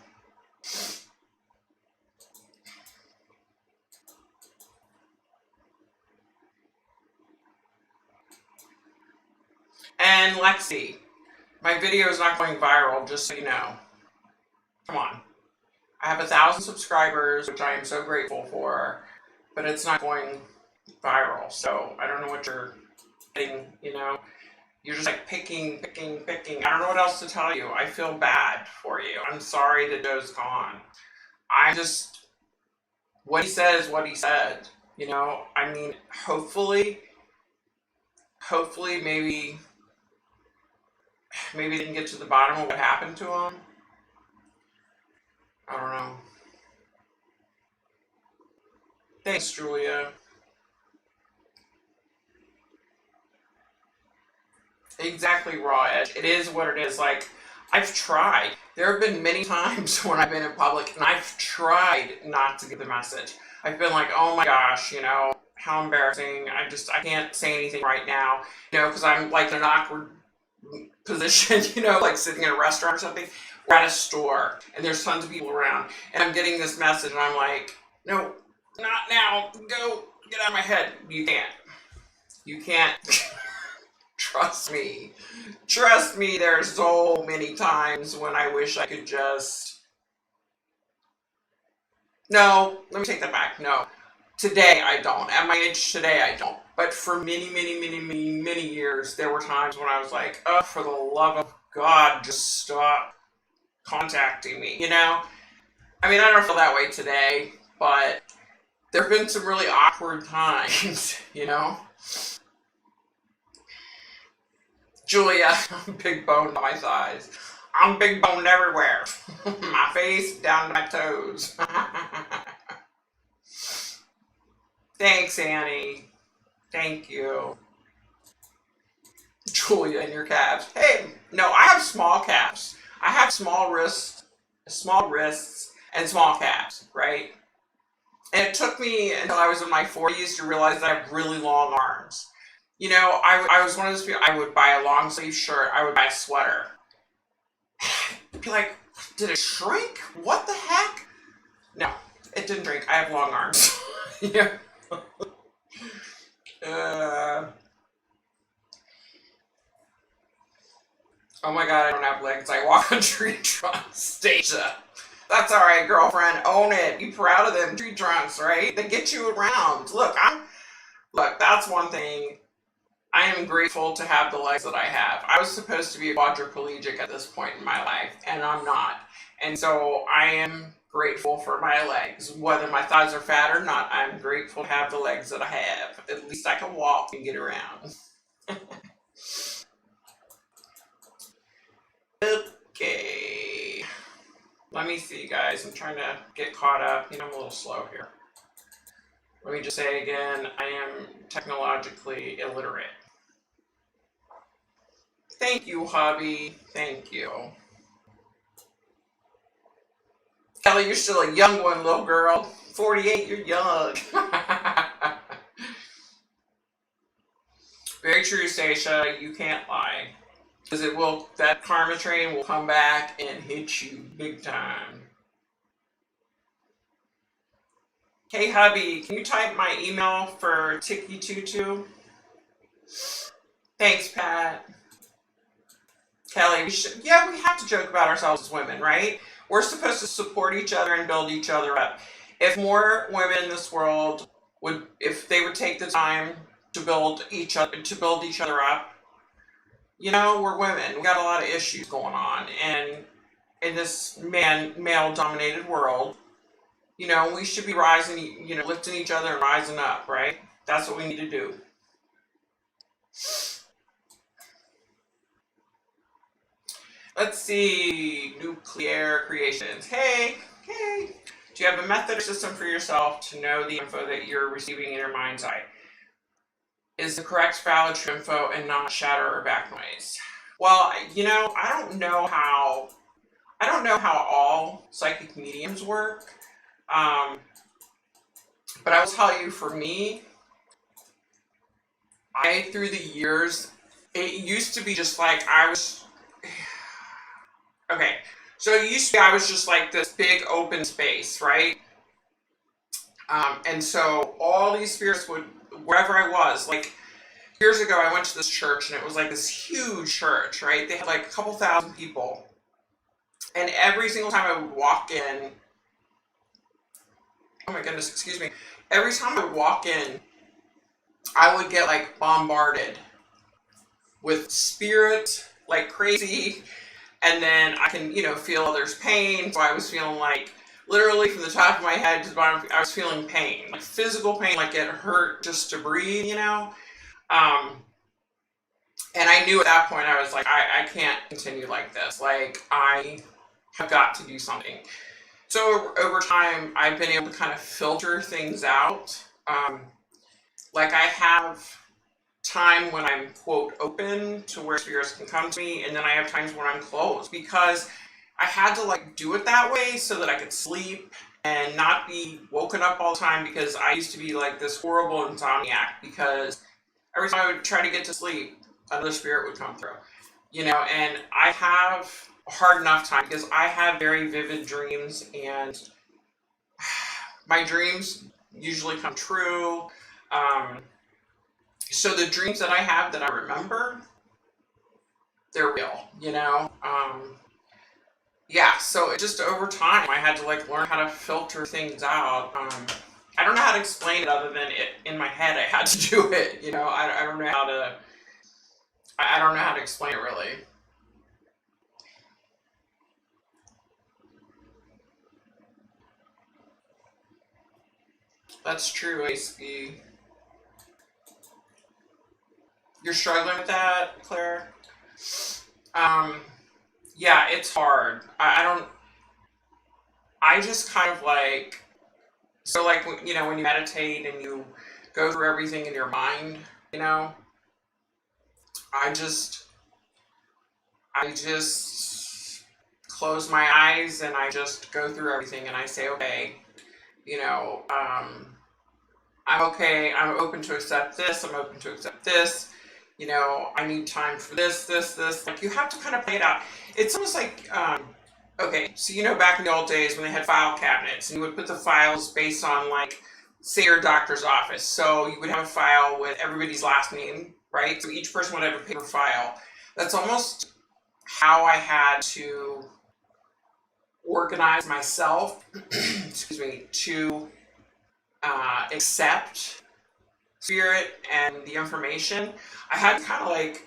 And Lexi, my video is not going viral, just so you know. Come on. I have 1,000 subscribers, which I am so grateful for, but it's not going viral. So I don't know what you're getting, You're just like picking. I don't know what else to tell you. I feel bad for you. I'm sorry that Joe's gone. What he said is what he said. I mean, hopefully maybe they can get to the bottom of what happened to him. I don't know. Thanks, Julia. Exactly, Raw Edge. It is what it is. Like, I've tried. There have been many times when I've been in public and I've tried not to give the message. I've been like, oh my gosh, how embarrassing. I can't say anything right now, because I'm like in an awkward position, like sitting in a restaurant or something, or at a store, and there's tons of people around, and I'm getting this message, and I'm like, no, not now. Go, get out of my head. You can't. Trust me. There's so many times when I wish I could just... No, let me take that back. No. Today I don't. At my age today I don't. But for many years, there were times when I was like, oh, for the love of God, just stop contacting me, I mean, I don't feel that way today, but there have been some really awkward times, Julia, I'm big boned on my thighs. I'm big boned everywhere. My face down to my toes. Thanks, Annie. Thank you. Julia and your calves. Hey, no, I have small calves. I have small wrists, and small calves, right? And it took me until I was in my 40s to realize that I have really long arms. I was one of those people, I would buy a long sleeve shirt, I would buy a sweater. I'd be like, did it shrink? What the heck? No, It didn't drink. I have long arms. Yeah. Oh my god, I don't have legs. I walk on tree trunks. Stacia. That's alright, girlfriend. Own it. Be proud of them tree trunks, right? They get you around. Look, that's one thing. I am grateful to have the legs that I have. I was supposed to be a quadriplegic at this point in my life, and I'm not. And so I am grateful for my legs. Whether my thighs are fat or not, I'm grateful to have the legs that I have. At least I can walk and get around. Okay. Let me see, guys. I'm trying to get caught up. I'm a little slow here. Let me just say again, I am technologically illiterate. Thank you, hubby. Thank you. Kelly, you're still a young one, little girl. 48, you're young. Very true, Stacia. You can't lie. Because that karma train will come back and hit you big time. Hey, hubby, can you type my email for Tiki Tutu? Thanks, Pat. Kelly, we have to joke about ourselves as women, right? We're supposed to support each other and build each other up. If more women in this world if they would take the time to build each other up, we're women. We got a lot of issues going on, and in this male-dominated world, we should be rising, lifting each other and rising up, right? That's what we need to do. Let's see, nuclear creations. Hey, do you have a method or system for yourself to know the info that you're receiving in your mind's eye? Is the correct valid true info and not shatter or back noise? Well, I don't know how all psychic mediums work. But I will tell you, for me, through the years, it used to be just like okay, so it used to be I was just like this big open space, right? And so all these spirits would, wherever I was, like years ago, I went to this church and it was like this huge church, right? They had like a couple thousand people. And every single time I would walk in, oh my goodness, excuse me. Every time I would walk in, I would get like bombarded with spirit like crazy. And then I can, feel others' pain. So I was feeling like, literally from the top of my head to the bottom, I was feeling pain. Like physical pain, like it hurt just to breathe, And I knew at that point, I was like, I can't continue like this. Like, I have got to do something. So over time, I've been able to kind of filter things out. Like I have time when I'm, quote, open to where spirits can come to me, and then I have times when I'm closed, because I had to like do it that way so that I could sleep and not be woken up all the time, because I used to be like this horrible insomniac, because every time I would try to get to sleep, another spirit would come through, and I have a hard enough time because I have very vivid dreams, and my dreams usually come true. So the dreams that I have that I remember, they're real, Yeah, so it just over time, I had to like learn how to filter things out. I don't know how to explain it other than it in my head. I had to do it, I don't know how to. I don't know how to explain it really. That's true, ASP. You're struggling with that, Claire? Yeah, it's hard. I just kind of like, so like, when you meditate and you go through everything in your mind, I just close my eyes and I just go through everything and I say, okay, I'm okay. I'm open to accept this. I'm open to accept this. I need time for this. Like, you have to kind of play it out. It's almost like Okay, so you know back in the old days when they had file cabinets and you would put the files based on like, say your doctor's office. So you would have a file with everybody's last name, right? So each person would have a paper file. That's almost how I had to organize myself, excuse me, to accept spirit and the information. I had to kind of like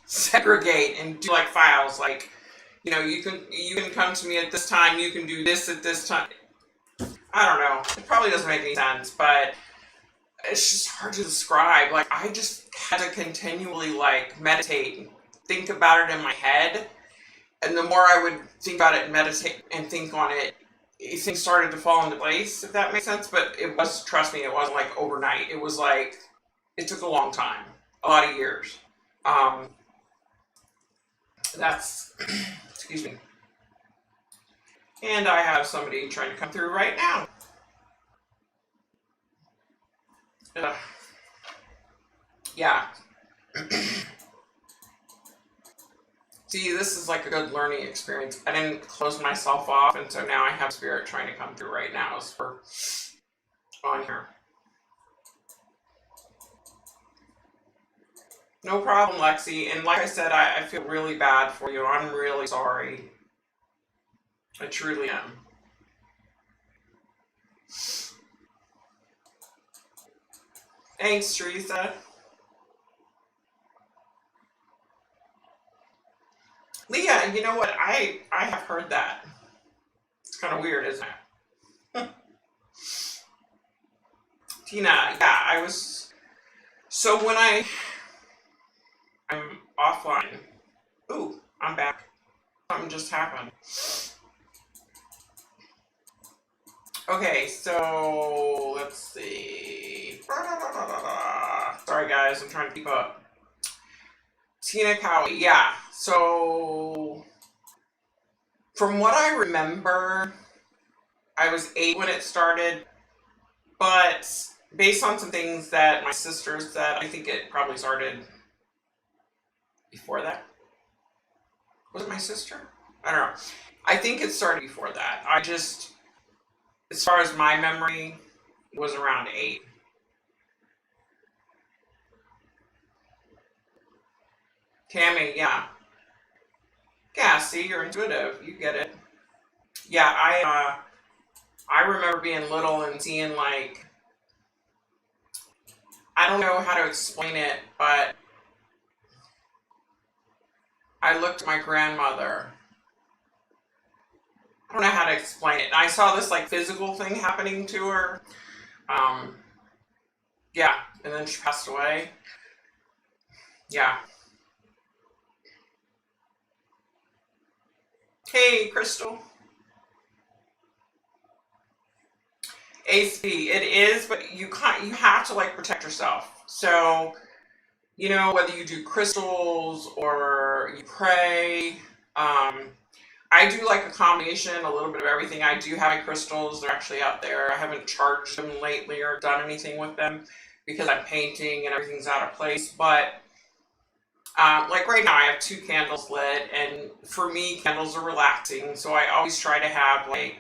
segregate and do like files, like, you know, you can come to me at this time, you can do this at this time. I don't know, it probably doesn't make any sense, but it's just hard to describe. Like, I just had to continually like meditate and think about it in my head, and the more I would think about it and meditate and think on it, things started to fall into place, if that makes sense. But it was, trust me, it wasn't like overnight. It was like, it took a long time, a lot of years. That's, excuse me. And I have somebody trying to come through right now. Yeah. See, this is like a good learning experience. I didn't close myself off, and so now I have spirit trying to come through right now as we're on here. No problem, Lexi. And like I said, I feel really bad for you. I'm really sorry. I truly am. Thanks, Teresa. Leah, you know what? I have heard that. It's kind of weird, isn't it? Tina, yeah, I was. So when I'm offline. Ooh, I'm back. Something just happened. Okay, so let's see. Sorry guys, I'm trying to keep up. Tina Cowie, yeah. So from what I remember, I was 8 when it started, but based on some things that my sister said, I think it probably started before that. Was it my sister? I don't know. I think it started before that. I just, as far as my memory, was around 8. Tammy, yeah. Yeah, see, you're intuitive. You get it. Yeah, I remember being little and seeing like, I don't know how to explain it, but I looked at my grandmother. I don't know how to explain it. I saw this like physical thing happening to her. Um, yeah, and then she passed away. Yeah. Hey, Crystal. ACP, it is, but you have to like protect yourself. So, you know, whether you do crystals or you pray, I do like a combination, a little bit of everything. I do have my crystals. They're actually out there. I haven't charged them lately or done anything with them because I'm painting and everything's out of place. But like right now, I have 2 candles lit, and for me, candles are relaxing. So I always try to have like,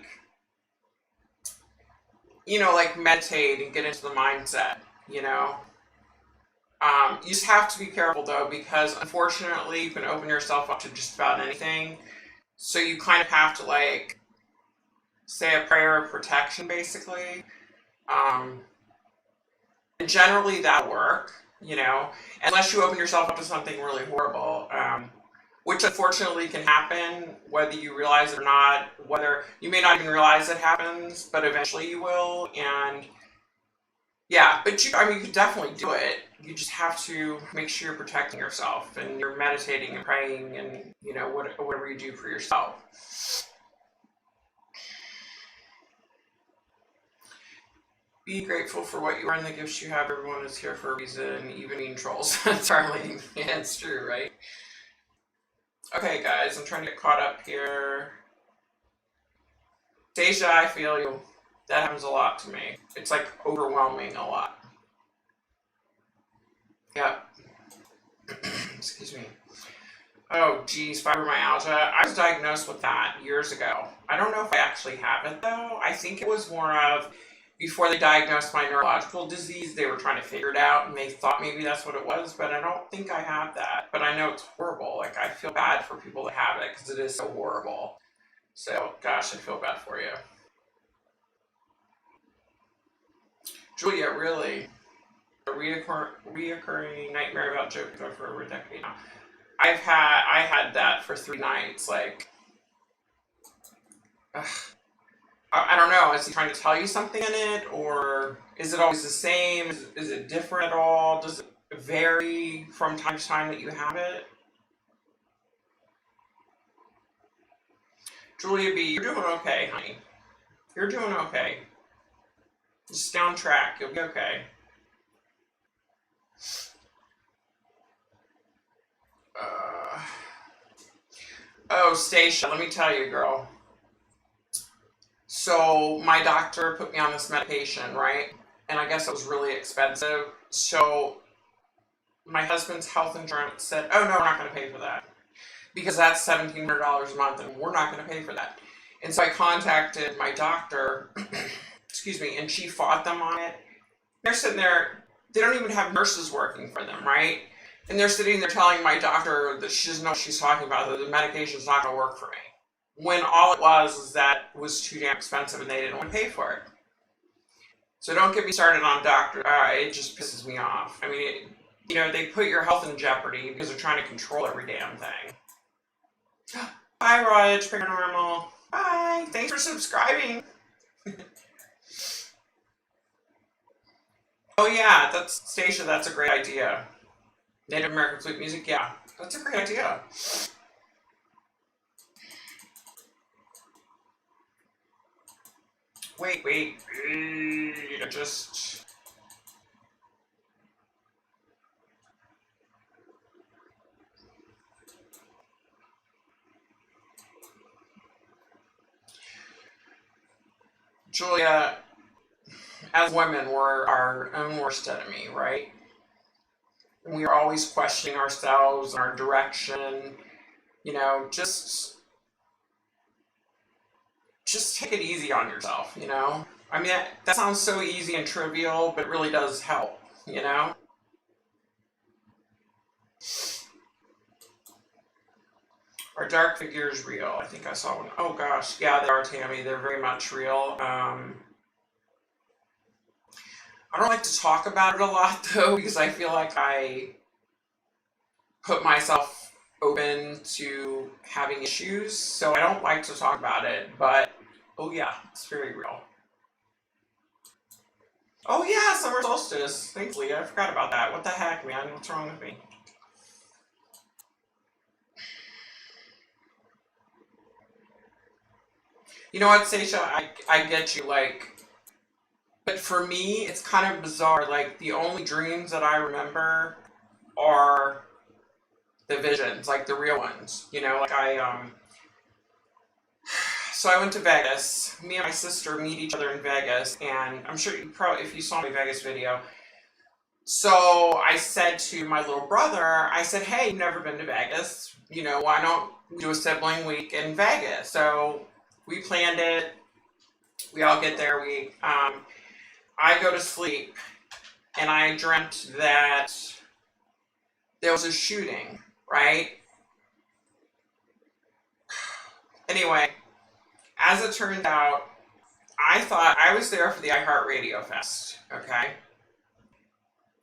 you know, like meditate and get into the mindset, you know. You just have to be careful though, because unfortunately, you can open yourself up to just about anything. So you kind of have to like say a prayer of protection, basically. Um, and generally that'll work, you know, unless you open yourself up to something really horrible, which unfortunately can happen, whether you realize it or not. Whether you may not even realize it happens, but eventually you will. And yeah, but I mean, you can definitely do it. You just have to make sure you're protecting yourself and you're meditating and praying and, you know, whatever you do for yourself. Be grateful for what you are and the gifts you have. Everyone is here for a reason, even mean trolls. Darlene, yeah, it's true, right? Okay, guys, I'm trying to get caught up here. Deja, I feel you. That happens a lot to me. It's like overwhelming a lot. Yeah. Excuse me. Oh, geez, fibromyalgia. I was diagnosed with that years ago. I don't know if I actually have it though. I think it was more of before they diagnosed my neurological disease, they were trying to figure it out and they thought maybe that's what it was, but I don't think I have that. But I know it's horrible. Like, I feel bad for people that have it because it is so horrible. So, gosh, I feel bad for you. Julia, really? A reoccurring nightmare about joking for over a decade now. I had that for 3 nights. Like, ugh. I don't know. Is he trying to tell you something in it, or is it always the same? Is it different at all? Does it vary from time to time that you have it? Julia B, you're doing okay, honey. You're doing okay. Just stay on track. You'll be okay. Uh, oh, Stacia, let me tell you, girl. So my doctor put me on this medication, right? And I guess it was really expensive. So my husband's health insurance said, oh no, we're not going to pay for that because that's $1,700 a month and we're not going to pay for that. And so I contacted my doctor, excuse me, and she fought them on it. They're sitting there, they don't even have nurses working for them, right? And they're sitting there telling my doctor that she doesn't know what she's talking about, that the medication's not going to work for me. When all it was is that it was too damn expensive and they didn't want to pay for it. So don't get me started on doctor. It just pisses me off. I mean, they put your health in jeopardy because they're trying to control every damn thing. Bye, Raj, Paranormal. Bye. Thanks for subscribing. Oh yeah, that's Stacia. That's a great idea. Native American flute music. Yeah, that's a great idea. Wait. Just. Julia, as women, we're our own worst enemy, right? And we are always questioning ourselves, our direction. Just take it easy on yourself, I mean, that sounds so easy and trivial, but it really does help. Are dark figures real? I think I saw one. Oh gosh, yeah, they are, Tammy. They're very much real. I don't like to talk about it a lot though, because I feel like I put myself open to having issues, so I don't like to talk about it, but oh yeah, it's very real. Oh yeah, summer solstice. Thanks, Leah. I forgot about that. What the heck, man? What's wrong with me? You know what, Seisha? I get you, but for me, it's kind of bizarre. Like, the only dreams that I remember are the visions, like the real ones. So I went to Vegas. Me and my sister meet each other in Vegas, and I'm sure you probably, if you saw my Vegas video. So I said to my little brother, I said, hey, you've never been to Vegas. Why don't we do a sibling week in Vegas? So we planned it. We all get there. I go to sleep, and I dreamt that there was a shooting, right? Anyway, as it turned out, I thought I was there for the iHeartRadio Fest, okay?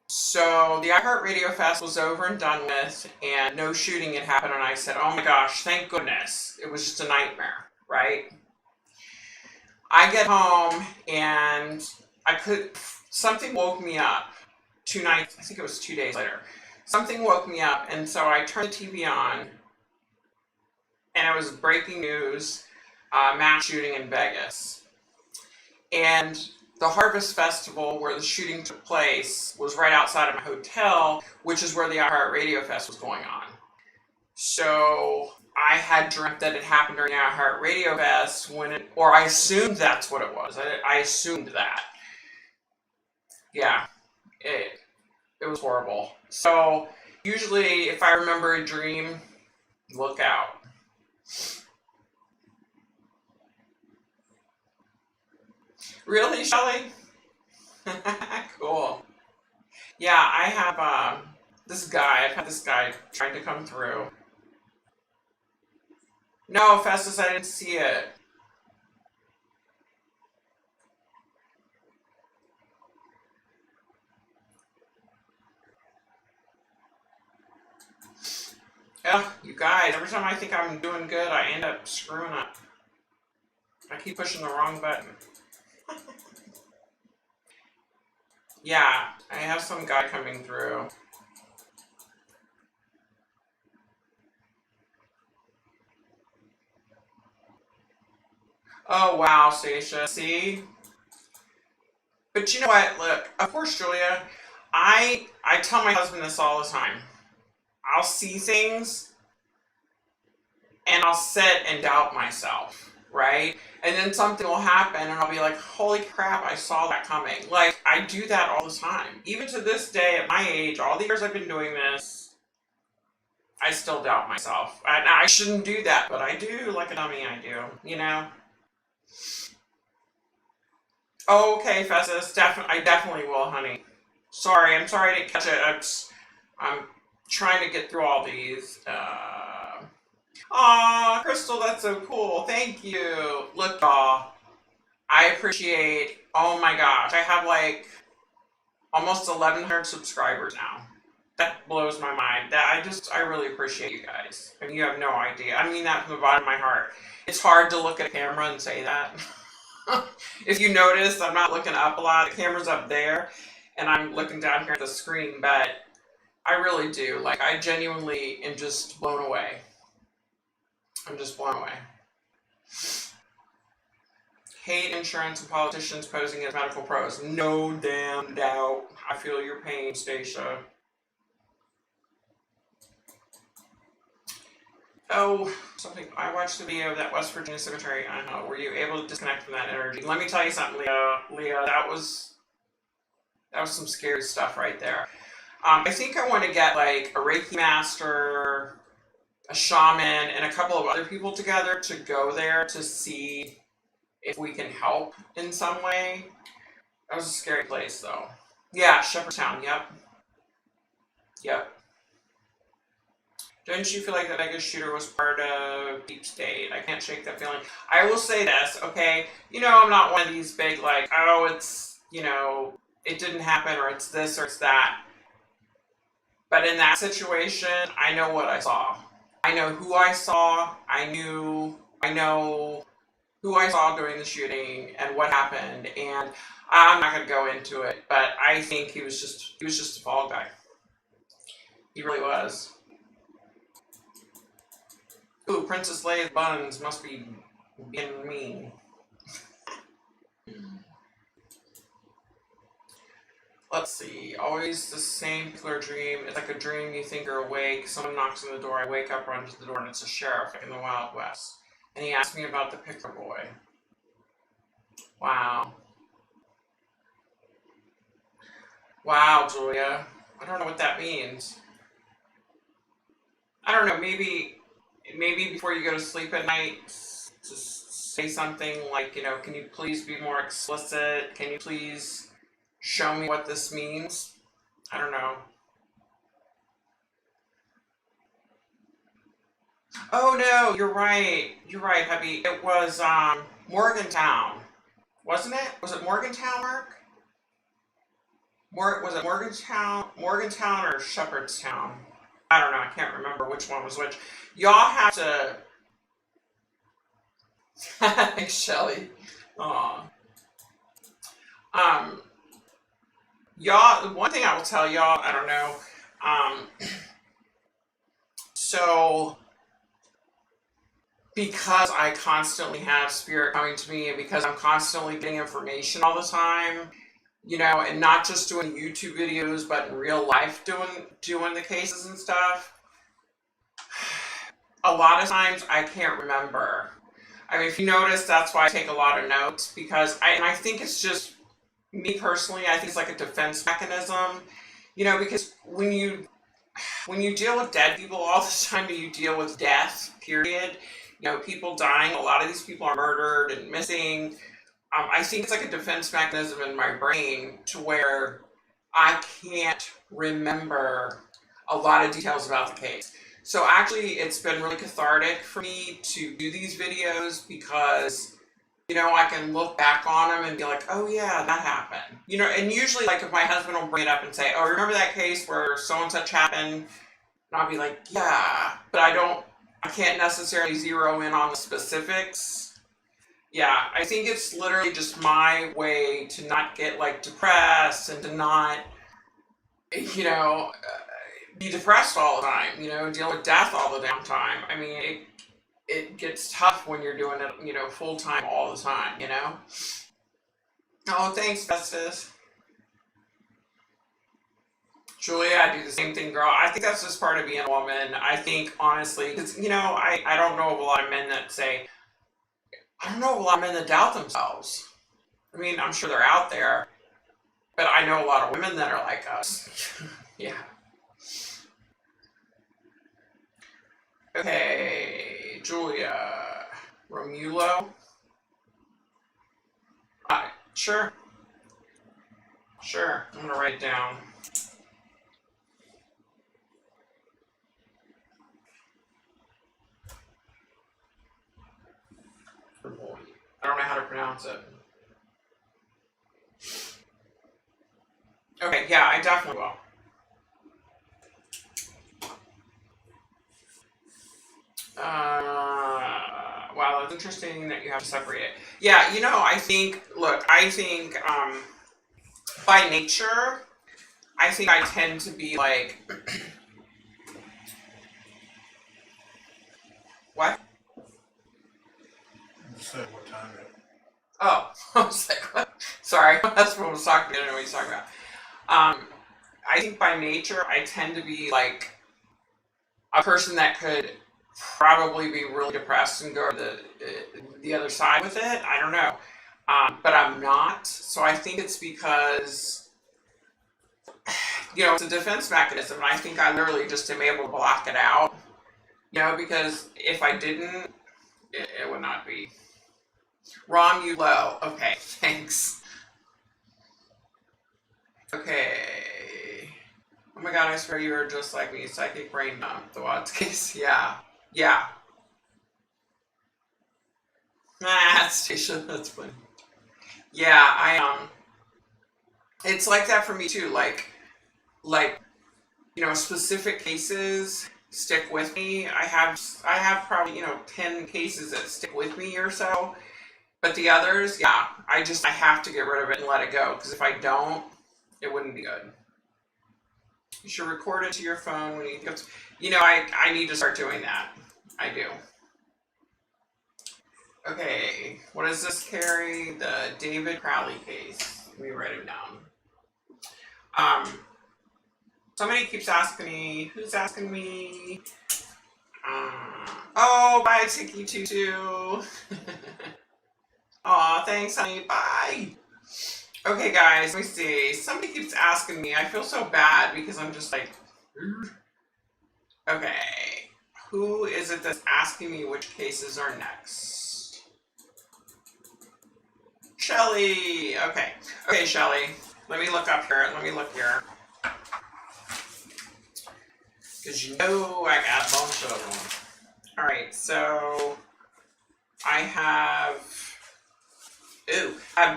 So the iHeartRadio Fest was over and done with, and no shooting had happened, and I said, oh my gosh, thank goodness. It was just a nightmare, right? I get home, and something woke me up 2 nights, I think it was 2 days later. Something woke me up, and so I turned the TV on, and it was breaking news, mass shooting in Vegas. And the Harvest Festival, where the shooting took place, was right outside of my hotel, which is where the iHeartRadio Fest was going on. So I had dreamt that it happened during the iHeartRadio Fest or I assumed that's what it was. I assumed that. Yeah, it was horrible. So usually if I remember a dream, Look out. Really, Shelly? Cool. Yeah, I have I've had this guy trying to come through. No, Festus, I didn't see it. Ugh, you guys, every time I think I'm doing good, I end up screwing up. I keep pushing the wrong button. Yeah, I have some guy coming through. Oh, wow, Stacia. See? But you know what? Look, of course, Julia, I tell my husband this all the time. I'll see things and I'll sit and doubt myself, right? And then something will happen and I'll be like, holy crap, I saw that coming. Like, I do that all the time. Even to this day, at my age, all the years I've been doing this, I still doubt myself. And I shouldn't do that, but I do, like a dummy, I do, you know? Okay, Festus, I definitely will, honey. Sorry, I'm sorry I didn't catch it. I'm trying to get through all these. Aw, Crystal, that's so cool. Thank you. Look, y'all, I appreciate. Oh my gosh, I have like almost 1,100 subscribers now. That blows my mind. I really appreciate you guys. And you have no idea. I mean that from the bottom of my heart. It's hard to look at a camera and say that. If you notice, I'm not looking up a lot. The camera's up there, and I'm looking down here at the screen, but I really do. Like, I genuinely am just blown away. I'm just blown away. Hate insurance and politicians posing as medical pros. No damn doubt. I feel your pain, Stacia. Oh, something. I watched the video of that West Virginia cemetery. I know. Were you able to disconnect from that energy? Let me tell you something, Leah, that was some scary stuff right there. I think I want to get like a Reiki master, a shaman, and a couple of other people together to go there to see if we can help in some way. That was a scary place, though. Yeah, Shepherdstown. Yep. Yep. Don't you feel like the Vegas shooter was part of Deep State? I can't shake that feeling. I will say this, okay? You know, I'm not one of these big, like, oh, it's, you know, it didn't happen, or it's this, or it's that. But in that situation, I know what I saw. I know who I saw. I know who I saw during the shooting and what happened. And I'm not going to go into it, but I think he was just a fall guy. He really was. Ooh, Princess Leia's buns must be being mean. Let's see. Always the same particular dream. It's like a dream you think you're awake. Someone knocks on the door. I wake up, run to the door, and it's a sheriff in the Wild West. And he asked me about the picker boy. Wow. Wow, Julia. I don't know what that means. I don't know. Maybe before you go to sleep at night, just say something like, you know, can you please be more explicit? Can you please show me what this means? I don't know. Oh no, you're right. You're right, hubby. It was Morgantown, wasn't it? Was it Morgantown, Mark? Was it Morgantown or Shepherdstown? I don't know. I can't remember which one was which. Y'all have to. Thanks, Shelly. Aw. Um, y'all. One thing I will tell y'all. I don't know. So because I constantly have spirit coming to me, and because I'm constantly getting information all the time, you know, and not just doing YouTube videos, but in real life doing the cases and stuff. A lot of times I can't remember. I mean, if you notice, that's why I take a lot of notes, because I think it's just me personally. I think it's like a defense mechanism, you know, because when you when you deal with dead people all the time, you deal with death, period. You know, people dying. A lot of these people are murdered and missing. I think it's like a defense mechanism in my brain to where I can't remember a lot of details about the case. So actually, it's been really cathartic for me to do these videos because, you know, I can look back on them and be like, oh yeah, that happened. You know, and usually like if my husband will bring it up and say, oh, remember that case where so and such happened? And I'll be like, yeah, but I can't necessarily zero in on the specifics. Yeah, I think it's literally just my way to not get like depressed and to not, you know, be depressed all the time, you know, deal with death all the damn time. I mean, it gets tough when you're doing it, you know, full time all the time, you know? Oh, thanks, Festus. Julia, I do the same thing, girl. I think that's just part of being a woman. I think, honestly, because, you know, I don't know of a lot of men that say, I don't know of a lot of men that doubt themselves. I mean, I'm sure they're out there, but I know a lot of women that are like us. Yeah. Okay, Julia. Romulo? Sure. Sure. I'm going to write it down. I don't know how to pronounce it. Okay, yeah, I definitely will. Wow, that's interesting that you have to separate it. Yeah, you know, I think by nature, I think I tend to be like, what? You said what time it? Oh, I was like, what? Sorry, that's what I was talking about. I don't know what he's talking about. I think by nature, I tend to be like a person that could probably be really depressed and go to the other side with it. I don't know. But I'm not. So I think it's because, you know, it's a defense mechanism. And I think I literally just am able to block it out. You know, because if I didn't, it would not be. Rom, you low. Okay, thanks. Okay. Oh my god, I swear you are just like me. Psychic brain dump. The Watts case. Yeah. Yeah. Station. That's funny. Yeah, it's like that for me too. Like, you know, specific cases stick with me. I have probably, you know, 10 cases that stick with me or so. But the others, yeah, I have to get rid of it and let it go. Because if I don't, it wouldn't be good. You should record it to your phone when you go. You know, I need to start doing that. I do. Okay, what does this carry? The David Crowley case. Let me write it down. Somebody keeps asking me. Who's asking me? Oh, bye, Tiki Tutu. Aw, thanks, honey. Bye. Okay, guys, let me see. Somebody keeps asking me. I feel so bad because I'm just like, okay. Who is it that's asking me which cases are next? Shelly. Okay. Okay, Shelly. Let me look up here. Let me look here. Because you know I got a bunch of them. Alright, so I have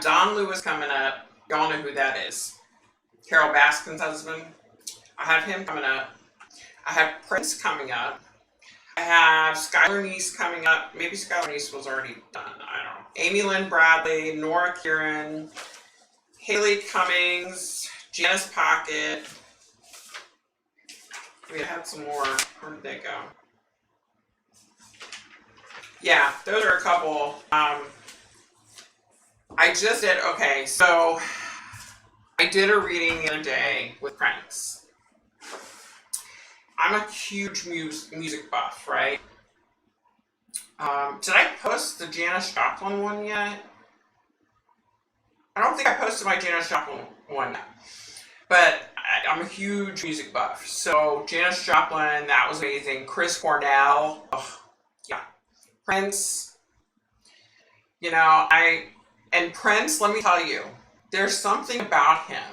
Don Lewis coming up. Y'all know who that is. Carol Baskin's husband. I have him coming up. I have Prince coming up. I have Skylar Neese coming up. Maybe Skylar Neese was already done. I don't know. Amy Lynn Bradley, Nora Kieran, Haley Cummings, Janice Pocket. We had some more. Where did they go? Yeah, those are a couple. I just did, okay, so I did a reading the other day with Prince. I'm a huge music buff, right? Did I post the Janis Joplin one yet? I don't think I posted my Janis Joplin one yet. But I'm a huge music buff. So Janis Joplin, that was amazing. Chris Cornell, oh, yeah. Prince, and Prince, let me tell you, there's something about him.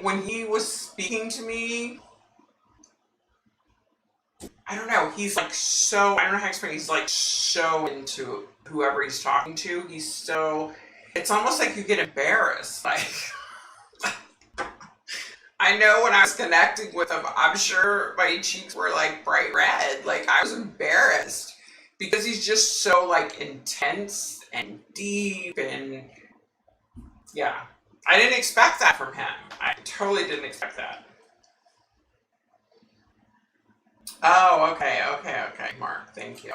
When he was speaking to me, I don't know, he's like so, I don't know how to explain it, he's like so into whoever he's talking to. It's almost like you get embarrassed. Like, I know when I was connecting with him, I'm sure my cheeks were like bright red. Like, I was embarrassed because he's just so like intense and deep, and yeah. I didn't expect that from him. I totally didn't expect that. Oh, okay, Mark. Thank you.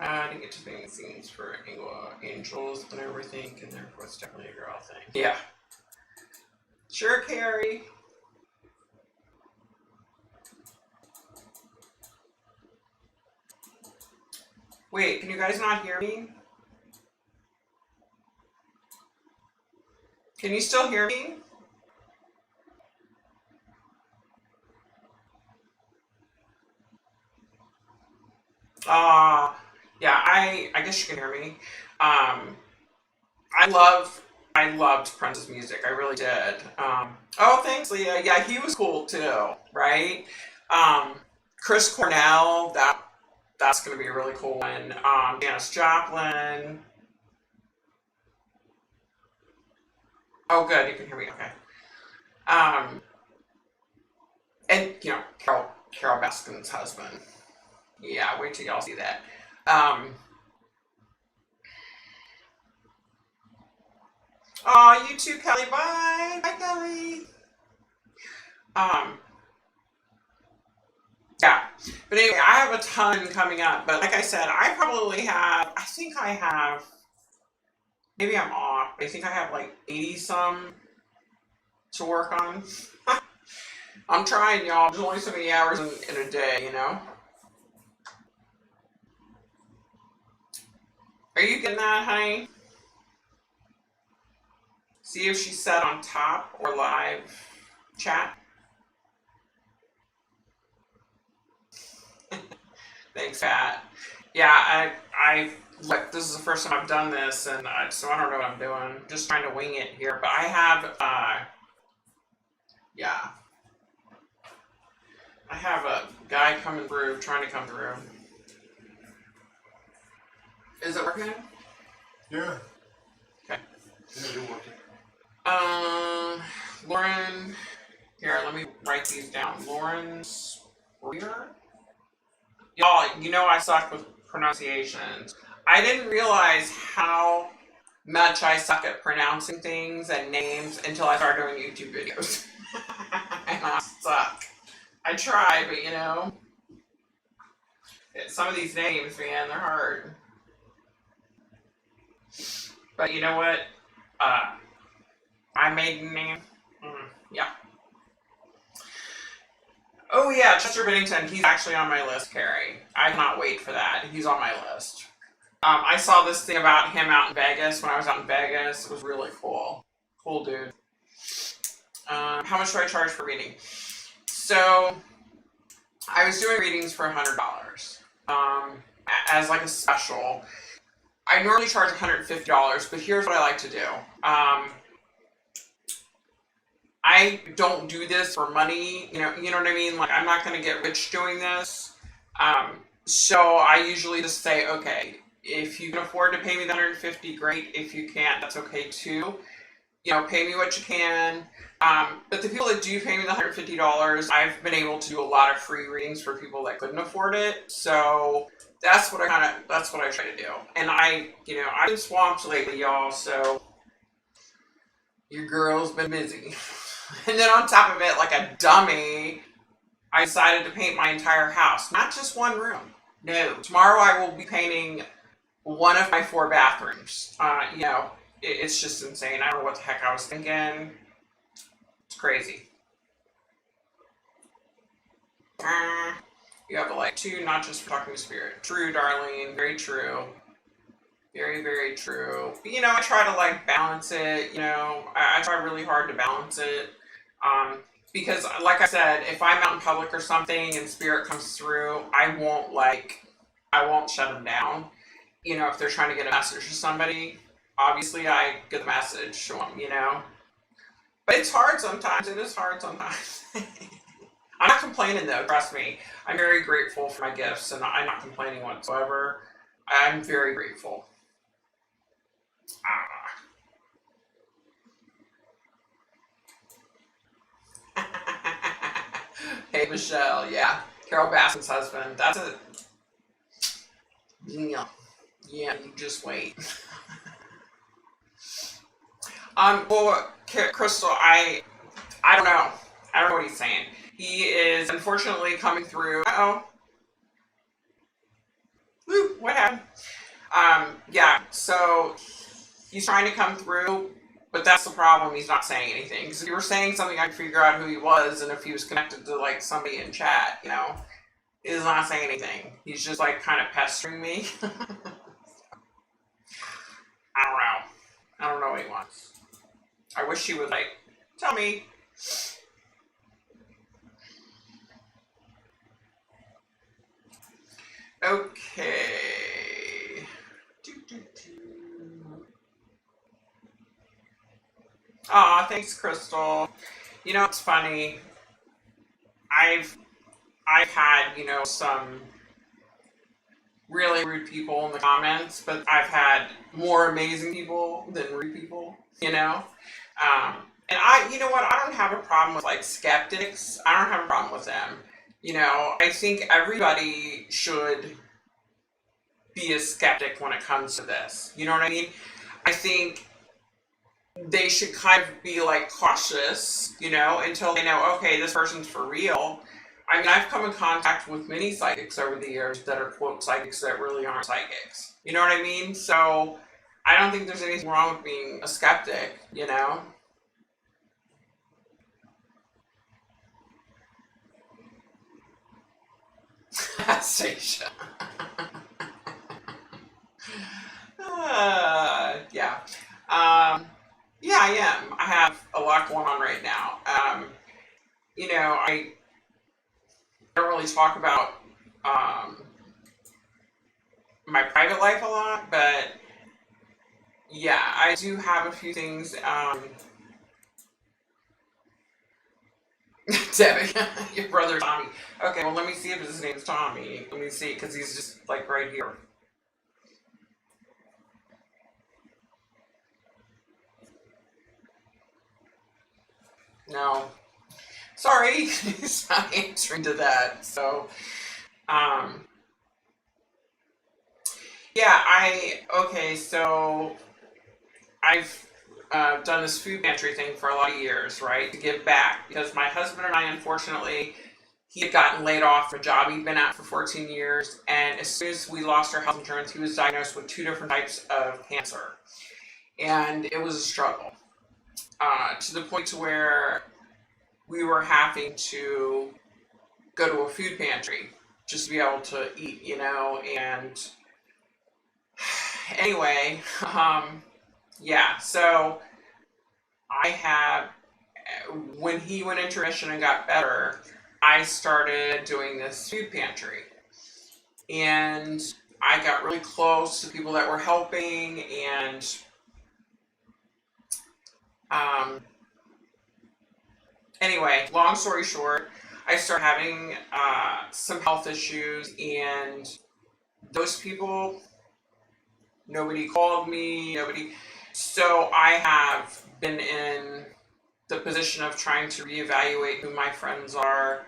I didn't get to think things for angels and everything, and therefore it's definitely a girl thing. Yeah. Sure, Carrie. Wait, can you guys not hear me? Can you still hear me? Yeah, I guess you can hear me. Um, I loved Prince's music. I really did. Oh, thanks, Leah. Yeah, he was cool too, right? Um, Chris Cornell, that's gonna be a really cool one. Janis Joplin. Oh, good, you can hear me. Okay. Um, and Carol Baskin's husband. Yeah, wait till y'all see that. Um, oh, you too, Kelly. Bye, bye, Kelly. Um, yeah. But anyway, I have a ton coming up. But like I said, I think I have, maybe I'm off, but I think I have like 80 some to work on. I'm trying, y'all. There's only so many hours in a day. Are you getting that, honey? See if she said on top or live chat. Thanks, Pat. Yeah, this is the first time I've done this, and so I don't know what I'm doing. Just trying to wing it here. But I have, yeah, I have a guy trying to come through. Is it working? Yeah. Okay. Yeah, you're working. Lauren, here, let me write these down. Lauren Spear? Y'all, I suck with pronunciations. I didn't realize how much I suck at pronouncing things and names until I started doing YouTube videos. And I suck. I try, but some of these names, man, they're hard. But you know what? My maiden name? Yeah. Oh yeah, Chester Bennington, he's actually on my list, Carrie. I cannot wait for that. He's on my list. I saw this thing about him out in Vegas when I was out in Vegas. It was really cool. Cool dude. How much do I charge for reading? So, I was doing readings for $100 as like a special. I normally charge $150, but here's what I like to do. I don't do this for money, you know what I mean? Like, I'm not going to get rich doing this. So I usually just say, okay, if you can afford to pay me the $150, great. If you can't, that's okay too. Pay me what you can. But the people that do pay me the $150, I've been able to do a lot of free readings for people that couldn't afford it. So that's what I try to do. And I've been swamped lately, y'all. So your girl's been busy. And then on top of it, like a dummy, I decided to paint my entire house. Not just one room. No. Tomorrow I will be painting one of my 4 bathrooms. It's just insane. I don't know what the heck I was thinking. It's crazy. You have a like 2 not just for talking to spirit. True, darling. Very true. Very, very true. But, I try to like balance it. I try really hard to balance it. Um, because, like I said, if I'm out in public or something and spirit comes through, I won't shut them down. If they're trying to get a message to somebody, obviously I get the message to them. But it's hard sometimes. It is hard sometimes. I'm not complaining though, trust me. I'm very grateful for my gifts and I'm not complaining whatsoever. I'm very grateful. Hey Michelle, yeah. Carol Baskin's husband. That's it. Yeah. Yeah, you just wait. Well, Crystal, I don't know. I don't know what he's saying. He is unfortunately coming through. Uh-oh. Woo, what happened? Yeah, so he's trying to come through, but that's the problem. He's not saying anything. Because if you were saying something, I'd figure out who he was, and if he was connected to like somebody in chat, he's not saying anything. He's just like kind of pestering me. I don't know. I don't know what he wants. I wish he would like tell me. Okay. Aw, thanks, Crystal. It's funny. I've I've had, some really rude people in the comments, but I've had more amazing people than rude people, you know? Um, and you know what? I don't have a problem with like skeptics. I don't have a problem with them. I think everybody should be a skeptic when it comes to this. You know what I mean? I think they should kind of be like cautious, until they know, okay, this person's for real. I mean, I've come in contact with many psychics over the years that are quote psychics that really aren't psychics. You know what I mean? So I don't think there's anything wrong with being a skeptic. Sasha. Yeah. Yeah, I am. I have a lot going on right now. I don't really talk about um, my private life a lot, but yeah, I do have a few things. Debbie, your brother Tommy. Okay, well, let me see if his name's Tommy. Let me see, because he's just like right here. No, sorry, he's not answering to that. So, um, yeah, okay, so I've done this food pantry thing for a lot of years, right, to give back because my husband and I, unfortunately, he had gotten laid off from a job he'd been at for 14 years, and as soon as we lost our health insurance, he was diagnosed with two different types of cancer, and it was a struggle to the point to where we were having to go to a food pantry just to be able to eat, and anyway, yeah, so I have, when he went into remission and got better, I started doing this food pantry. And I got really close to people that were helping. And um, anyway, long story short, I started having some health issues. And those people, nobody called me, nobody. So I have been in the position of trying to reevaluate who my friends are.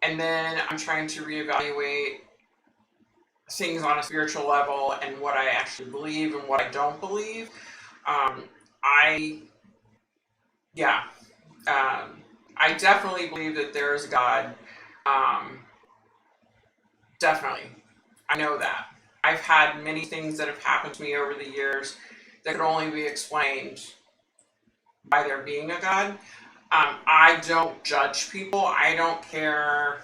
And then I'm trying to reevaluate things on a spiritual level and what I actually believe and what I don't believe. Um, I, yeah, I definitely believe that there is a God. Um, definitely. I know that. I've had many things that have happened to me over the years that could only be explained by there being a God. I don't judge people. I don't care.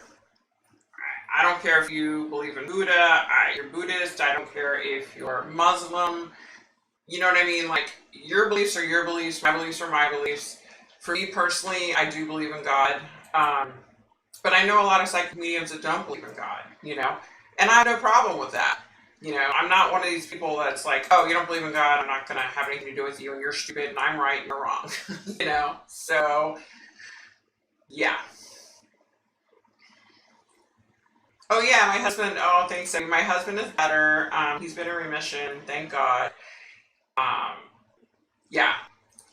I don't care if you believe in Buddha, you're Buddhist, I don't care if you're Muslim. You know what I mean? Like, your beliefs are your beliefs, my beliefs are my beliefs. For me personally, I do believe in God. Um, but I know a lot of psychic mediums that don't believe in God, you know? And I have no problem with that. You know, I'm not one of these people that's like, oh, you don't believe in God, I'm not going to have anything to do with you, and you're stupid, and I'm right, and you're wrong. You know? So, yeah. Oh, yeah, my husband, oh, thanks. So my husband is better. He's been in remission, thank God. Um, yeah,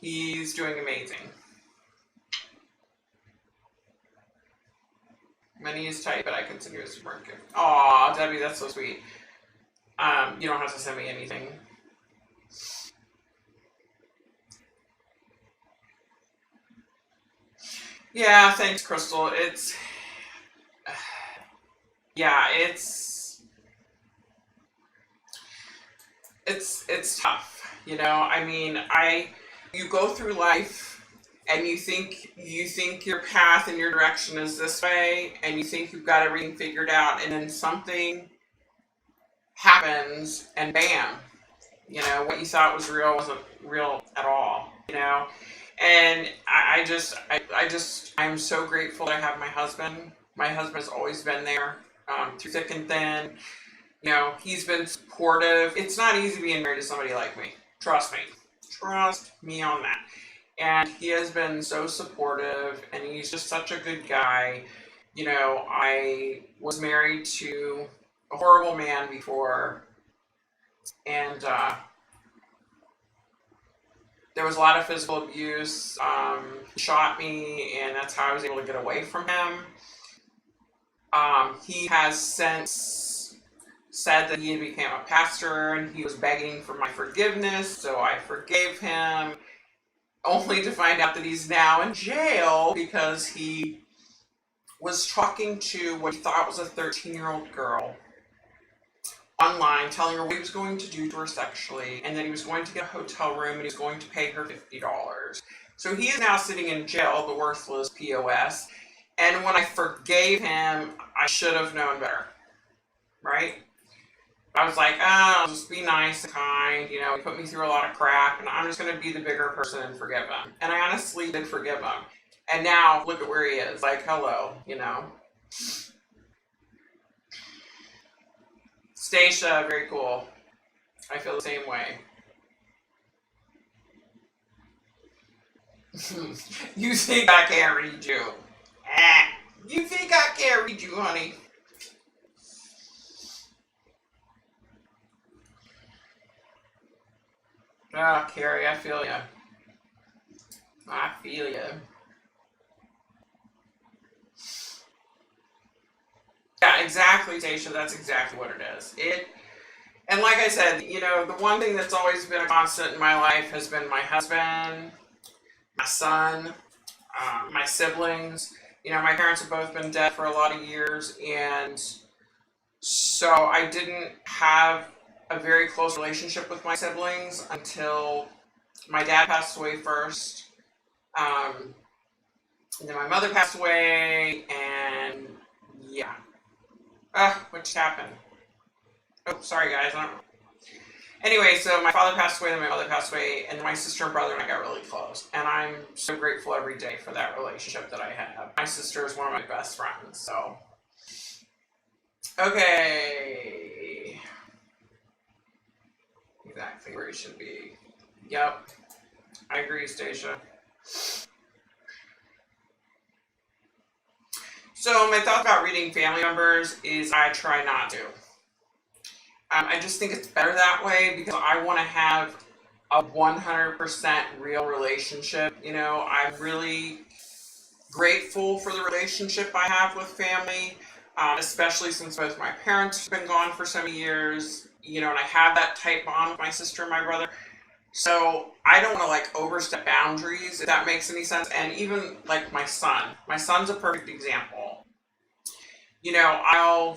he's doing amazing. Money is tight, but I consider it a super gift. Aw, Debbie, that's so sweet. You don't have to send me anything. Yeah, thanks, Crystal. Yeah, it's tough. You know, I mean, you go through life and you think your path and your direction is this way, and you think you've got everything figured out, and then something happens, and bam, you know, what you thought was real wasn't real at all. You know, and I'm so grateful that I have my husband. My husband has always been there, through thick and thin. You know, he's been supportive. It's not easy being married to somebody like me. Trust me. Trust me on that. And he has been so supportive, and he's just such a good guy. You know, I was married to a horrible man before, and there was a lot of physical abuse. He shot me, and that's how I was able to get away from him. He has since said that he became a pastor, and he was begging for my forgiveness, so I forgave him, only to find out that he's now in jail because he was talking to what he thought was a 13-year-old girl online, telling her what he was going to do to her sexually, and that he was going to get a hotel room and he was going to pay her $50. So he is now sitting in jail, the worthless POS. And when I forgave him, I should have known better, right? I was like, oh, just be nice and kind. You know, he put me through a lot of crap, and I'm just going to be the bigger person and forgive him. And I honestly did forgive him. And now, look at where he is. Like, hello, you know. Stacia, very cool. I feel the same way. You think I can't read you? You think I can't read you, honey? Ah, Carrie, I feel ya. I feel ya. Yeah, exactly, Stacia. That's exactly what it is. And like I said, you know, the one thing that's always been a constant in my life has been my husband, my son, my siblings. You know, my parents have both been dead for a lot of years, and so I didn't have a very close relationship with my siblings until my dad passed away first. Um, and then my mother passed away, and yeah. What just happened? Oh, sorry guys. I don't... Anyway, so my father passed away, then my mother passed away, and my sister and brother and I got really close. And I'm so grateful every day for that relationship that I have. My sister is one of my best friends, so. Okay. Exactly where he should be. Yep. I agree, Stacia. So my thought about reading family members is I try not to. I just think it's better that way because I want to have a 100% real relationship. You know, I'm really grateful for the relationship I have with family, especially since both my parents have been gone for so many years. You know, and I have that tight bond with my sister and my brother. So I don't want to like overstep boundaries, if that makes any sense. And even like my son. My son's a perfect example. You know,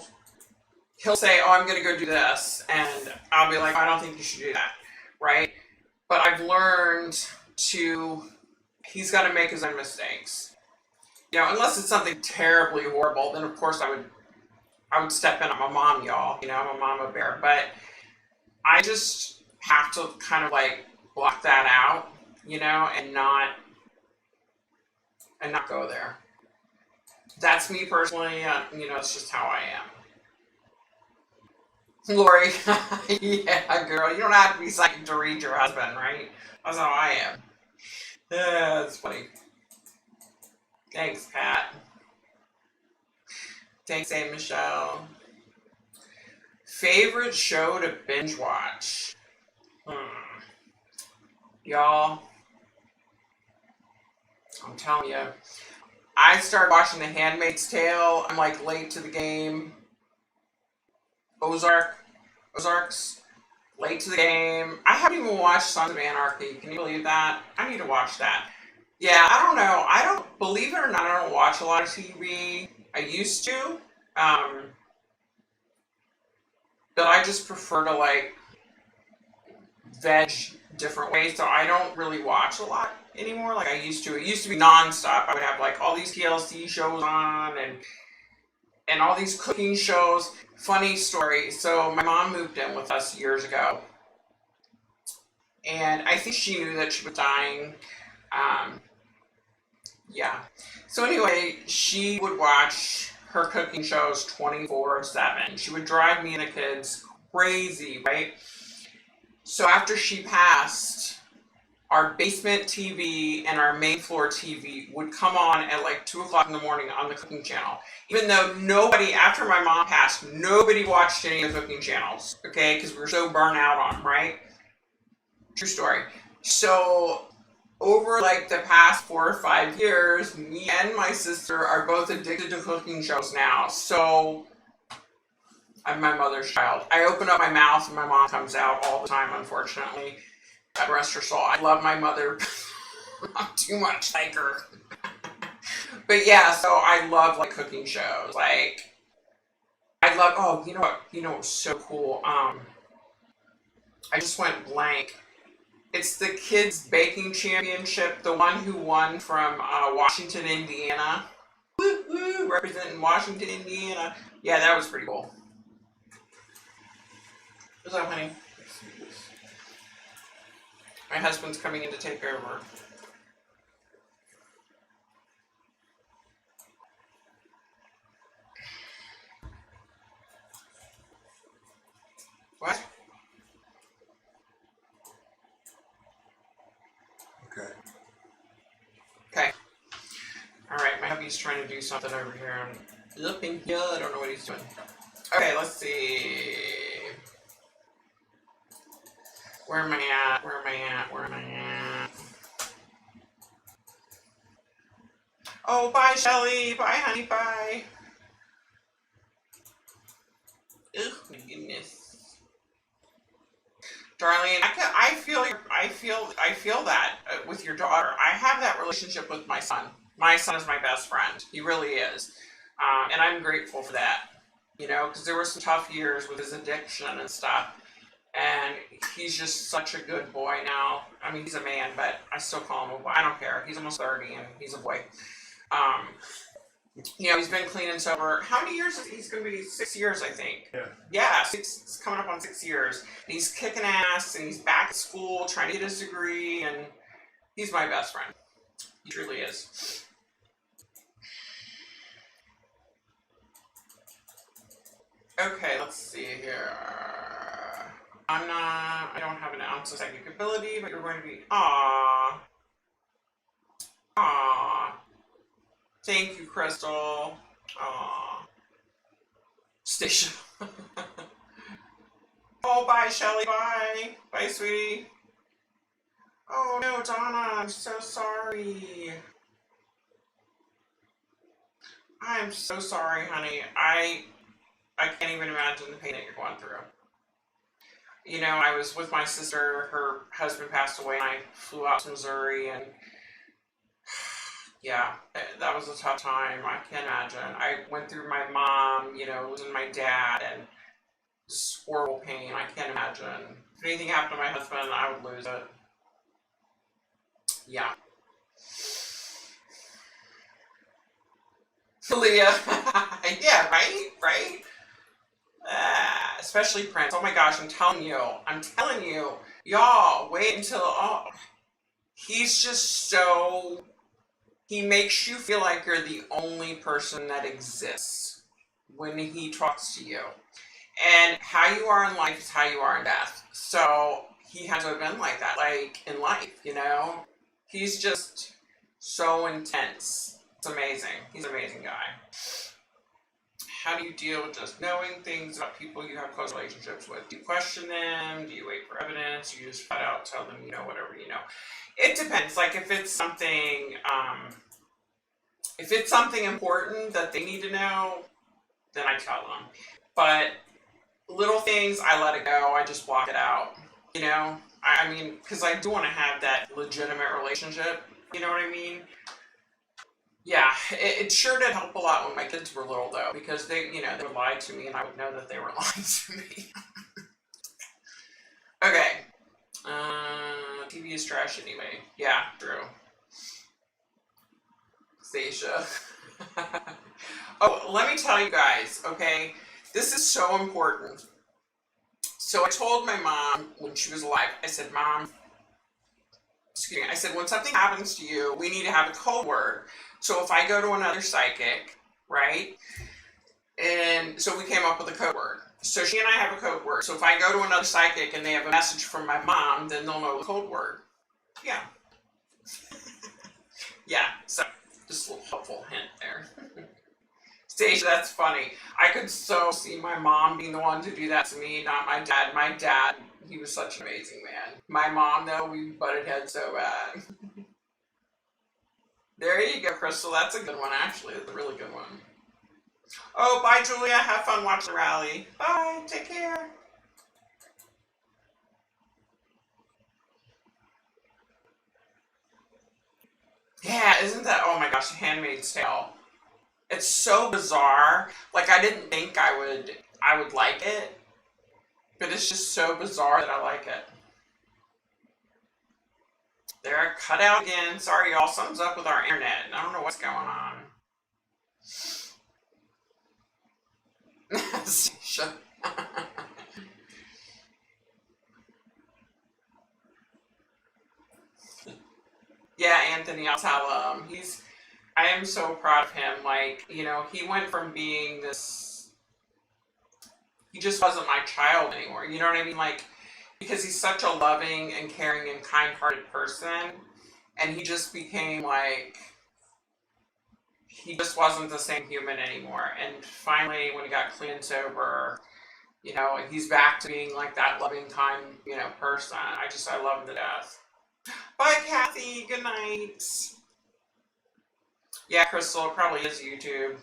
he'll say, oh, I'm going to go do this. And I'll be like, I don't think you should do that. Right? But I've learned he's got to make his own mistakes. You know, unless it's something terribly horrible, then of course I would step in. I'm a mom, y'all. I'm a mama bear. But I just have to kind of like block that out, and not go there. That's me personally. It's just how I am. Lori, yeah, girl, you don't have to be psychic to read your husband, right? That's how I am. Yeah, that's funny. Thanks, Pat. Thanks, A. Michelle. Favorite show to binge watch? Y'all, I'm telling you. I started watching The Handmaid's Tale. I'm like late to the game. Ozarks, late to the game. I haven't even watched Sons of Anarchy. Can you believe that? I need to watch that. Yeah, I don't know. I don't, believe it or not, I don't watch a lot of TV. I used to. Um, but I just prefer to like veg different ways. So I don't really watch a lot anymore like I used to. It used to be nonstop. I would have like all these TLC shows on and all these cooking shows. Funny story. So my mom moved in with us years ago, and I think she knew that she was dying. Um, yeah. So anyway, she would watch her cooking shows 24/7. She would drive me and the kids crazy, right? So after she passed, our basement TV and our main floor TV would come on at like 2 o'clock in the morning on the cooking channel. Even though nobody, after my mom passed, nobody watched any of the cooking channels, okay? Because we were so burnt out on them, right? True story. So over like the past 4 or 5 years, me and my sister are both addicted to cooking shows now. So I'm my mother's child. I open up my mouth and my mom comes out all the time, unfortunately. God rest her soul. I love my mother. Not too much like her. But yeah, so I love like cooking shows. Like I love, oh, you know what? What's so cool? I just went blank. It's the Kids Baking Championship, the one who won from Washington, Indiana. Woo woo, representing Washington, Indiana. Yeah, that was pretty cool. What's up, honey? My husband's coming in to take over. What? Okay. Okay. Alright, my hubby's trying to do something over here. I'm looking here. I don't know what he's doing. Okay, let's see. Where am I at? Where am I at? Where am I at? Oh, bye, Shelly. Bye, honey. Bye. Oh my goodness, Darlene. I feel that with your daughter. I have that relationship with my son. My son is my best friend. He really is, and I'm grateful for that. Because there were some tough years with his addiction and stuff. And he's just such a good boy now. I mean, he's a man, but I still call him a boy. I don't care. He's almost 30 and he's a boy. Um, he's been clean and sober. How many years? He's going to be 6 years, I think. Yeah. Yeah, it's coming up on 6 years. And he's kicking ass and he's back at school trying to get his degree. And he's my best friend. He truly is. Okay, let's see here. I don't have an ounce of psychic ability, but you're going to be, aww. Thank you, Crystal. Aww. Station. Oh, bye, Shelly, bye. Bye, sweetie. Oh, no, Donna, I'm so sorry. I'm so sorry, honey. I can't even imagine the pain that you're going through. I was with my sister, her husband passed away, and I flew out to Missouri, and yeah, that was a tough time. I can't imagine. I went through my mom, losing my dad, and just horrible pain. I can't imagine. If anything happened to my husband, I would lose it. Yeah. Leah. Yeah, right? Especially Prince. Oh my gosh, I'm telling you, y'all, wait until, he's just so, he makes you feel like you're the only person that exists when he talks to you. And how you are in life is how you are in death. So he has to have been like that, like in life, He's just so intense. It's amazing. He's an amazing guy. How do you deal with just knowing things about people you have close relationships with? Do you question them? Do you wait for evidence? Do you just flat out tell them you know whatever you know? It depends. Like if it's something important that they need to know, then I tell them. But little things, I let it go. I just block it out. I mean, because I do want to have that legitimate relationship. You know what I mean? Yeah, it sure did help a lot when my kids were little, though, because they would lie to me, and I would know that they were lying to me. Okay. TV is trash anyway. Yeah, true. Stacia. Oh, let me tell you guys, okay? This is so important. So I told my mom when she was alive, I said, Mom, excuse me, I said, when something happens to you, we need to have a code word. So if I go to another psychic, right? And so we came up with a code word. So she and I have a code word. So if I go to another psychic and they have a message from my mom, then they'll know the code word. Yeah. Yeah, so just a little helpful hint there. Stacia, that's funny. I could so see my mom being the one to do that to me, not my dad. My dad, he was such an amazing man. My mom, though, we butted heads so bad. There you go, Crystal. That's a good one, actually. That's a really good one. Oh, bye, Julia. Have fun watching the rally. Bye. Take care. Yeah, isn't that? Oh my gosh, Handmaid's Tale. It's so bizarre. Like I didn't think I would like it, but it's just so bizarre that I like it. They're cut out again. Sorry, y'all. Something's up with our internet. I don't know what's going on. Yeah, Anthony, I'll tell him. I am so proud of him. Like, he went from being this, he just wasn't my child anymore. You know what I mean? Like, because he's such a loving and caring and kind-hearted person, and he just became like, he just wasn't the same human anymore. And finally, when he got clean and sober, he's back to being like that loving, kind, person. I love him to death. Bye, Kathy. Good night. Yeah, Crystal, it probably is YouTube.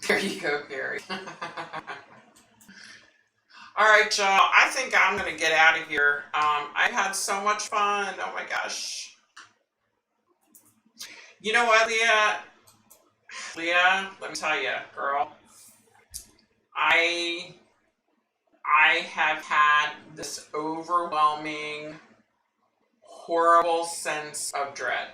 There you go, Carrie. All right, y'all. I think I'm going to get out of here. I had so much fun. Oh my gosh. You know what, Leah? Leah, let me tell you, girl. I have had this overwhelming, horrible sense of dread.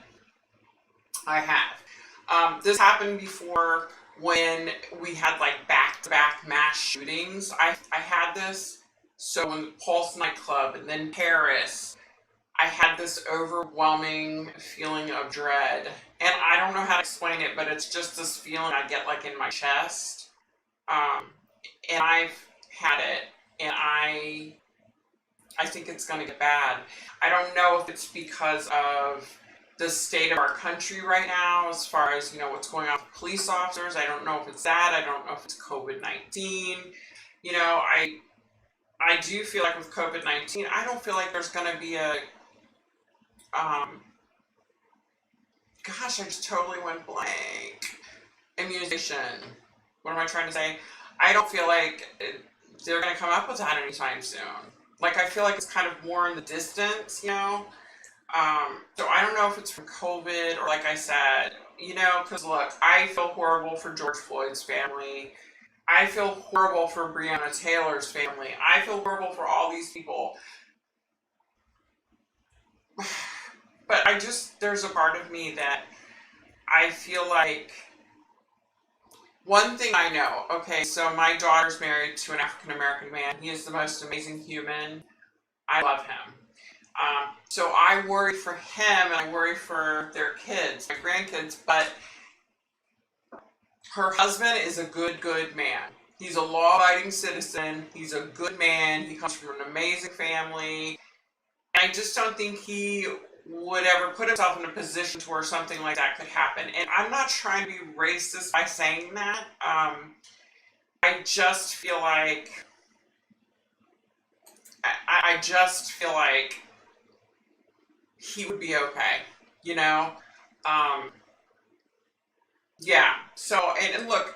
I have. This happened before when we had like back-to-back mass shootings. I had this. So in Pulse nightclub and then Paris, I had this overwhelming feeling of dread. And I don't know how to explain it, but it's just this feeling I get like in my chest. Um, and I've had it, and I think it's going to get bad. I don't know if it's because of the state of our country right now, as far as what's going on with police officers. I don't know if it's that. I don't know if it's COVID-19. I do feel like with COVID-19, I don't feel like there's going to be a gosh, I just totally went blank. Immunization. What am I trying to say? I don't feel like they're going to come up with that anytime soon. Like, I feel like it's kind of more in the distance. So I don't know if it's from COVID or, like I said, because look, I feel horrible for George Floyd's family. I feel horrible for Breonna Taylor's family. I feel horrible for all these people. But there's a part of me that I feel like One thing I know, okay, so my daughter's married to an African American man. He is the most amazing human. I love him. So I worry for him and I worry for their kids, my grandkids, but her husband is a good man. He's a law-abiding citizen. He's a good man. He comes from an amazing family. I just don't think he would ever put himself in a position to where something like that could happen. And I'm not trying to be racist by saying that. I just feel like I just feel like he would be okay, you know. Um, yeah. So and look,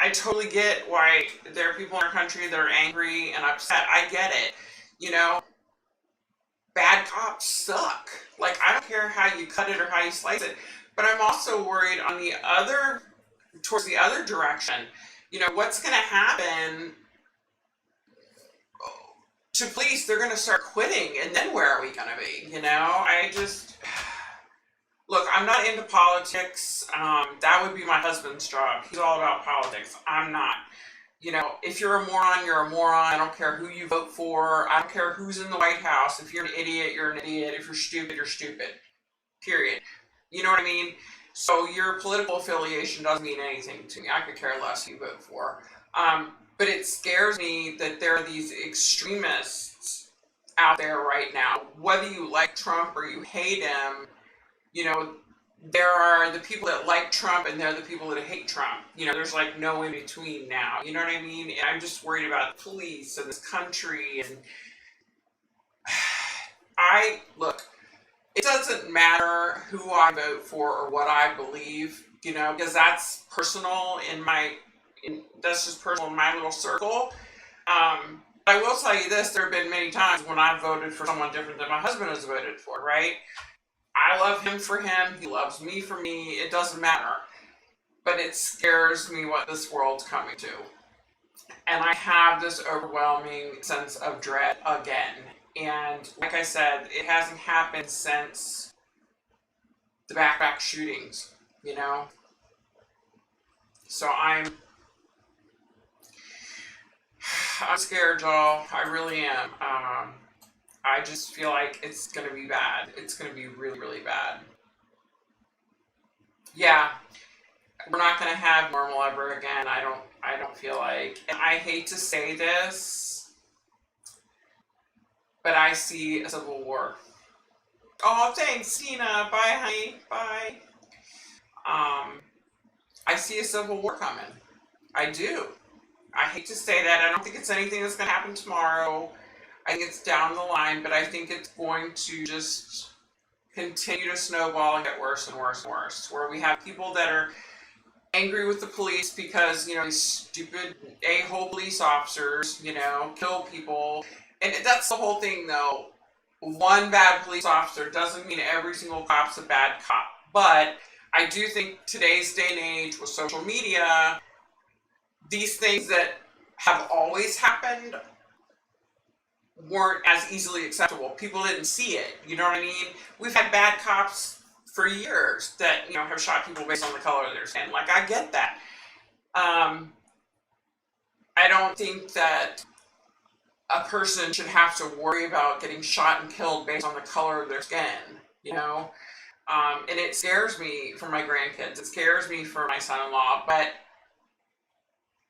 I totally get why there are people in our country that are angry and upset. I get it. You know, bad cops suck. Like, I don't care how you cut it or how you slice it, but I'm also worried on the other, towards the other direction. You know, what's going to happen to police? They're going to start quitting, and then where are we going to be? You know, I just, look, I'm not into politics. That would be my husband's job. He's all about politics. I'm not. You know, if you're a moron, you're a moron. I don't care who you vote for. I don't care who's in the White House. If you're an idiot, you're an idiot. If you're stupid, you're stupid. Period. You know what I mean? So your political affiliation doesn't mean anything to me. I could care less who you vote for. But it scares me that there are these extremists out there right now. Whether you like Trump or you hate him, you know, there are the people that like Trump and there are the people that hate Trump. You know, there's like no in between now. You know what I mean? And I'm just worried about the police and this country. And look, it doesn't matter who I vote for or what I believe, you know, because that's personal that's just personal in my little circle. I will tell you this, there have been many times when I've voted for someone different than my husband has voted for, right? I love him for him. He loves me for me. It doesn't matter. But it scares me what this world's coming to. And I have this overwhelming sense of dread again. And like I said, it hasn't happened since the backpack shootings, you know? So I'm scared, y'all. I really am. I just feel like it's gonna be bad. It's gonna be really, really bad. Yeah, we're not gonna have normal ever again. I don't feel like, and I hate to say this, but I see a civil war. Oh, thanks, Tina. Bye, honey. Bye. Um, I see a civil war coming. I do. I hate to say that. I don't think it's anything that's gonna happen tomorrow. I think it's down the line, but I think it's going to just continue to snowball and get worse and worse and worse. Where we have people that are angry with the police because, you know, these stupid a-hole police officers, you know, kill people. And that's the whole thing, though. One bad police officer doesn't mean every single cop's a bad cop. But I do think today's day and age with social media, these things that have always happened weren't as easily acceptable. People didn't see it. You know what I mean? We've had bad cops for years that, you know, have shot people based on the color of their skin. Like, I get that. I don't think that a person should have to worry about getting shot and killed based on the color of their skin, you know? And it scares me for my grandkids. It scares me for my son-in-law.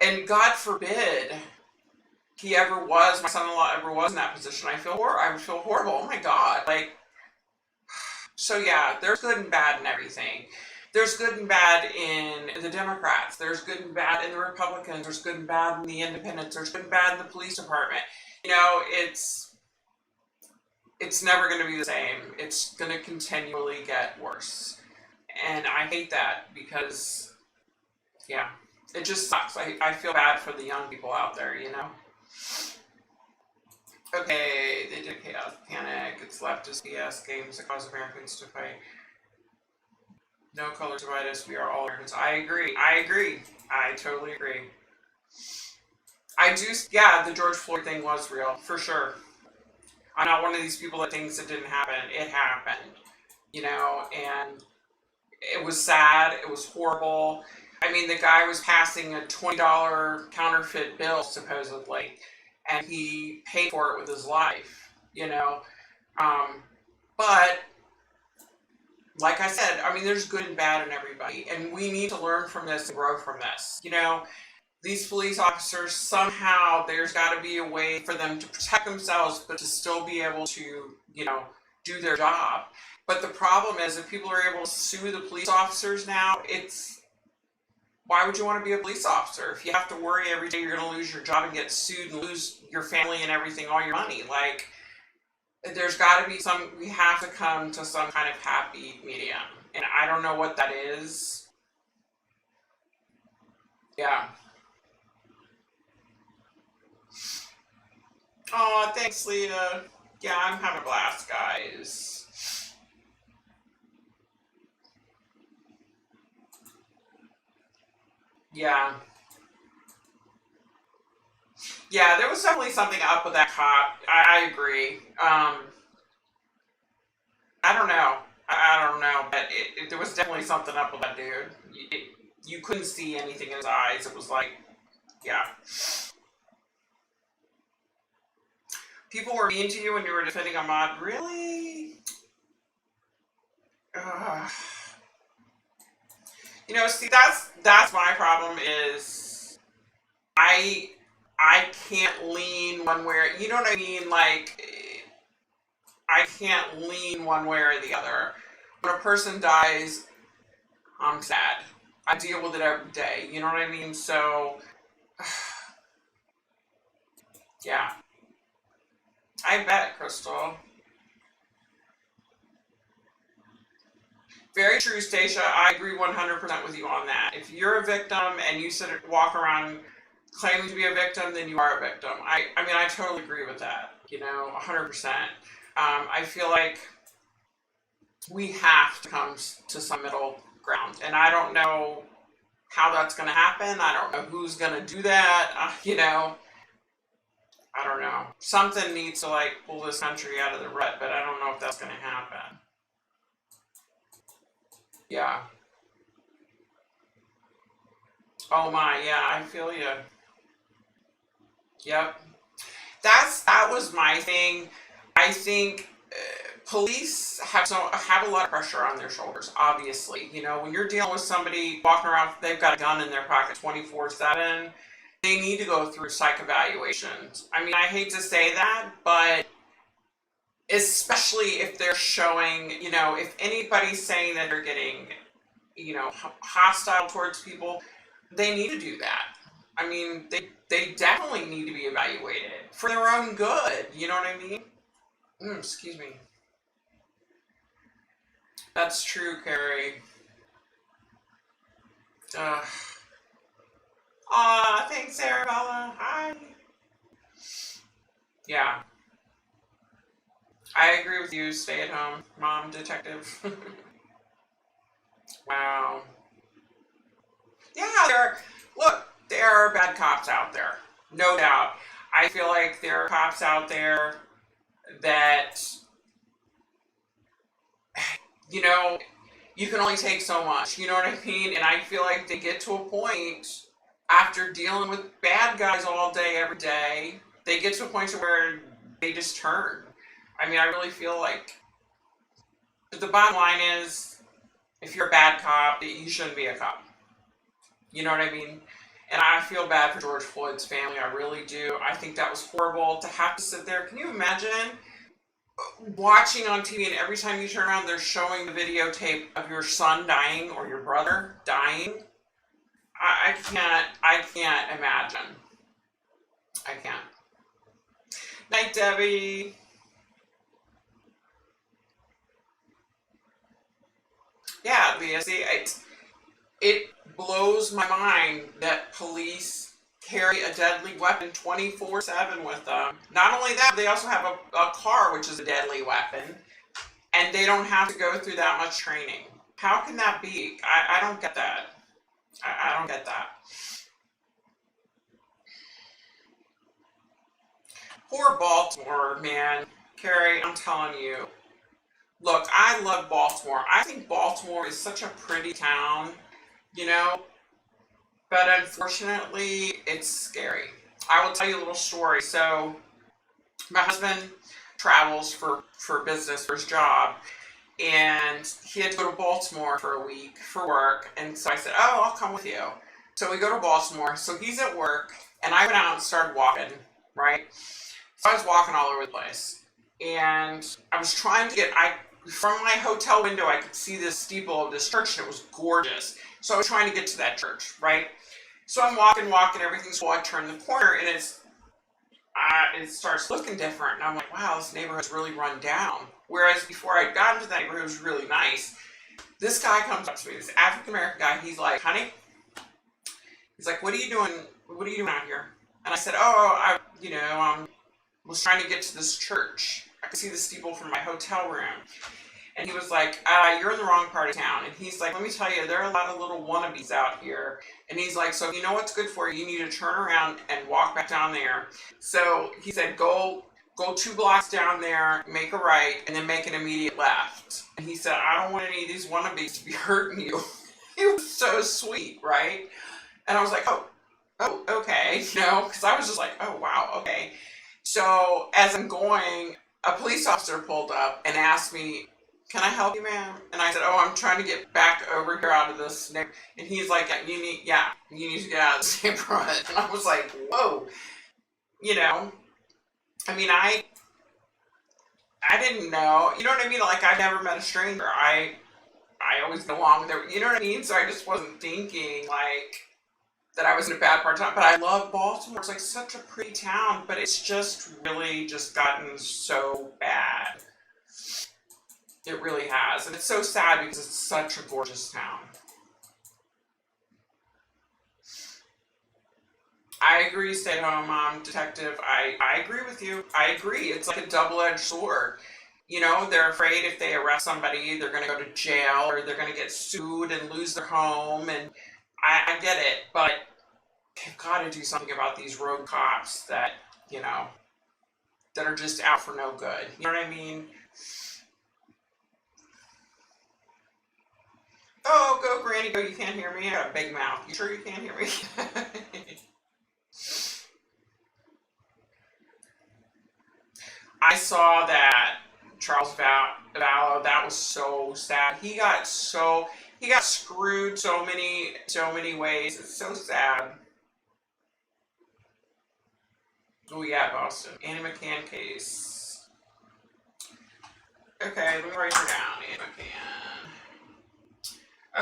And God forbid my son-in-law ever was in that position. I would feel horrible. Oh my God. Like, so yeah, there's good and bad in everything. There's good and bad in the Democrats. There's good and bad in the Republicans. There's good and bad in the independents. There's good and bad in the police department. You know, it's never going to be the same. It's going to continually get worse. And I hate that because, yeah, it just sucks. I feel bad for the young people out there, you know? Okay, they did chaos panic. It's leftist BS games that cause Americans to fight. No color divide us. We are all Americans. I agree. I totally agree. Yeah, the George Floyd thing was real, for sure. I'm not one of these people that thinks it didn't happen. It happened, you know, and it was sad. It was horrible. I mean, the guy was passing a $20 counterfeit bill, supposedly, and he paid for it with his life, you know. Um, but, like I said, I mean, there's good and bad in everybody, and we need to learn from this and grow from this. You know, these police officers, somehow there's got to be a way for them to protect themselves, but to still be able to, you know, do their job. But the problem is, if people are able to sue the police officers now, it's, why would you want to be a police officer if you have to worry every day you're going to lose your job and get sued and lose your family and everything, all your money? Like, there's got to be we have to come to some kind of happy medium. And I don't know what that is. Yeah. Oh, thanks, Leah. Yeah, I'm having a blast, guys. Yeah. Yeah, there was definitely something up with that cop. I agree. I don't know. I don't know, but there was definitely something up with that dude. You couldn't see anything in his eyes. It was like, yeah. People were mean to you when you were defending Ahmad. Really? Ugh. You know, see, that's my problem is I I can't lean one way. You know what I mean? Like, I can't lean one way or the other. When a person dies, I'm sad. I deal with it every day. You know what I mean? So, yeah. I bet, Crystal. Very true, Stacia. I agree 100% with you on that. If you're a victim and you walk around claiming to be a victim, then you are a victim. I mean, I totally agree with that. You know, 100%. I feel like we have to come to some middle ground, and I don't know how that's going to happen. I don't know who's going to do that. You know, I don't know. Something needs to like pull this country out of the rut, but I don't know if that's going to happen. Yeah. Oh my, yeah, I feel you. Yep. That was my thing. I think police have a lot of pressure on their shoulders. Obviously, you know, when you're dealing with somebody walking around, they've got a gun in their pocket 24/7. They need to go through psych evaluations. I mean, I hate to say that, but especially if they're showing, you know, if anybody's saying that they're getting, you know, hostile towards people, they need to do that. I mean, they definitely need to be evaluated for their own good. You know what I mean? Excuse me. That's true, Carrie. Uh, thanks, Arabella. Hi. Yeah, I agree with you. Stay at home, mom, detective. Wow. Yeah, there are bad cops out there, no doubt. I feel like there are cops out there that, you know, you can only take so much. You know what I mean? And I feel like they get to a point after dealing with bad guys all day, every day, they get to a point to where they just turn. I mean, I really feel like the bottom line is, if you're a bad cop, you shouldn't be a cop. You know what I mean? And I feel bad for George Floyd's family. I really do. I think that was horrible to have to sit there. Can you imagine watching on TV and every time you turn around, they're showing the videotape of your son dying or your brother dying? I can't imagine. I can't. Night, Debbie. Yeah, Leah, see, it blows my mind that police carry a deadly weapon 24/7 with them. Not only that, they also have a car, which is a deadly weapon, and they don't have to go through that much training. How can that be? I don't get that. I don't get that. Poor Baltimore, man. Carrie, I'm telling you. Look, I love Baltimore. I think Baltimore is such a pretty town, you know? but unfortunately, it's scary. I will tell you a little story. So, my husband travels for business for his job, and he had to go to Baltimore for a week for work. And so I said, "Oh, I'll come with you." So we go to Baltimore. So he's at work, and I went out and started walking. Right. So I was walking all over the place, and I was trying to get. I From my hotel window, I could see this steeple of this church, and it was gorgeous. So I was trying to get to that church. Right. So I'm walking, everything's cool. I turn the corner, and it starts looking different. And I'm like, wow, this neighborhood's really run down. Whereas before I'd gotten to that neighborhood, it was really nice. This guy comes up to me, this African American guy. He's like, honey, he's like, what are you doing? What are you doing out here? And I said, oh, was trying to get to this church. I could see the steeple from my hotel room. And he was like, you're in the wrong part of town. And he's like, let me tell you, there are a lot of little wannabes out here. And he's like, so if you know what's good for you, you need to turn around and walk back down there. So he said, go 2 blocks down there, make a right, and then make an immediate left. And he said, I don't want any of these wannabes to be hurting you. He was so sweet, right? And I was like, oh, okay. Because I was just like, oh, wow, okay. So as I'm going, a police officer pulled up and asked me, can I help you, ma'am? And I said, oh, I'm trying to get back over here out of this neighborhood. And he's like, you need to get out of this neighborhood. And I was like, whoa. I mean, I didn't know. You know what I mean? Like, I never met a stranger. I always go along with it. You know what I mean? So I just wasn't thinking, like, that I was in a bad part of town. But I love Baltimore. It's, like, such a pretty town. But it's just really just gotten so bad. It really has. And it's so sad because it's such a gorgeous town. I agree, stay-at-home mom, detective. I agree with you. I agree. It's like a double-edged sword. They're afraid if they arrest somebody, they're going to go to jail or they're going to get sued and lose their home. And I get it. But they've got to do something about these rogue cops that are just out for no good. You know what I mean? Oh, go, Granny, go. You can't hear me. I got a big mouth. You sure you can't hear me? I saw that Charles Vallow. That was so sad. He got screwed so many ways. It's so sad. Oh yeah, Boston. Annie McCann case. Okay, let me write her down. Annie McCann.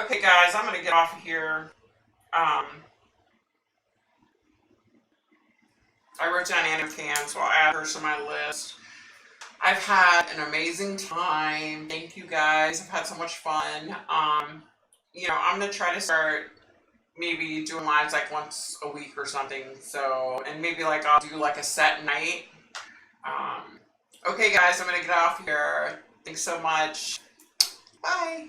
Okay, guys, I'm gonna get off of here. I wrote down Annie McCann, so I'll add her to my list. I've had an amazing time. Thank you guys. I've had so much fun. I'm gonna try to start maybe doing lives like once a week or something. So, and maybe like I'll do like a set night. Okay, guys, I'm gonna get off here. Thanks so much. Bye.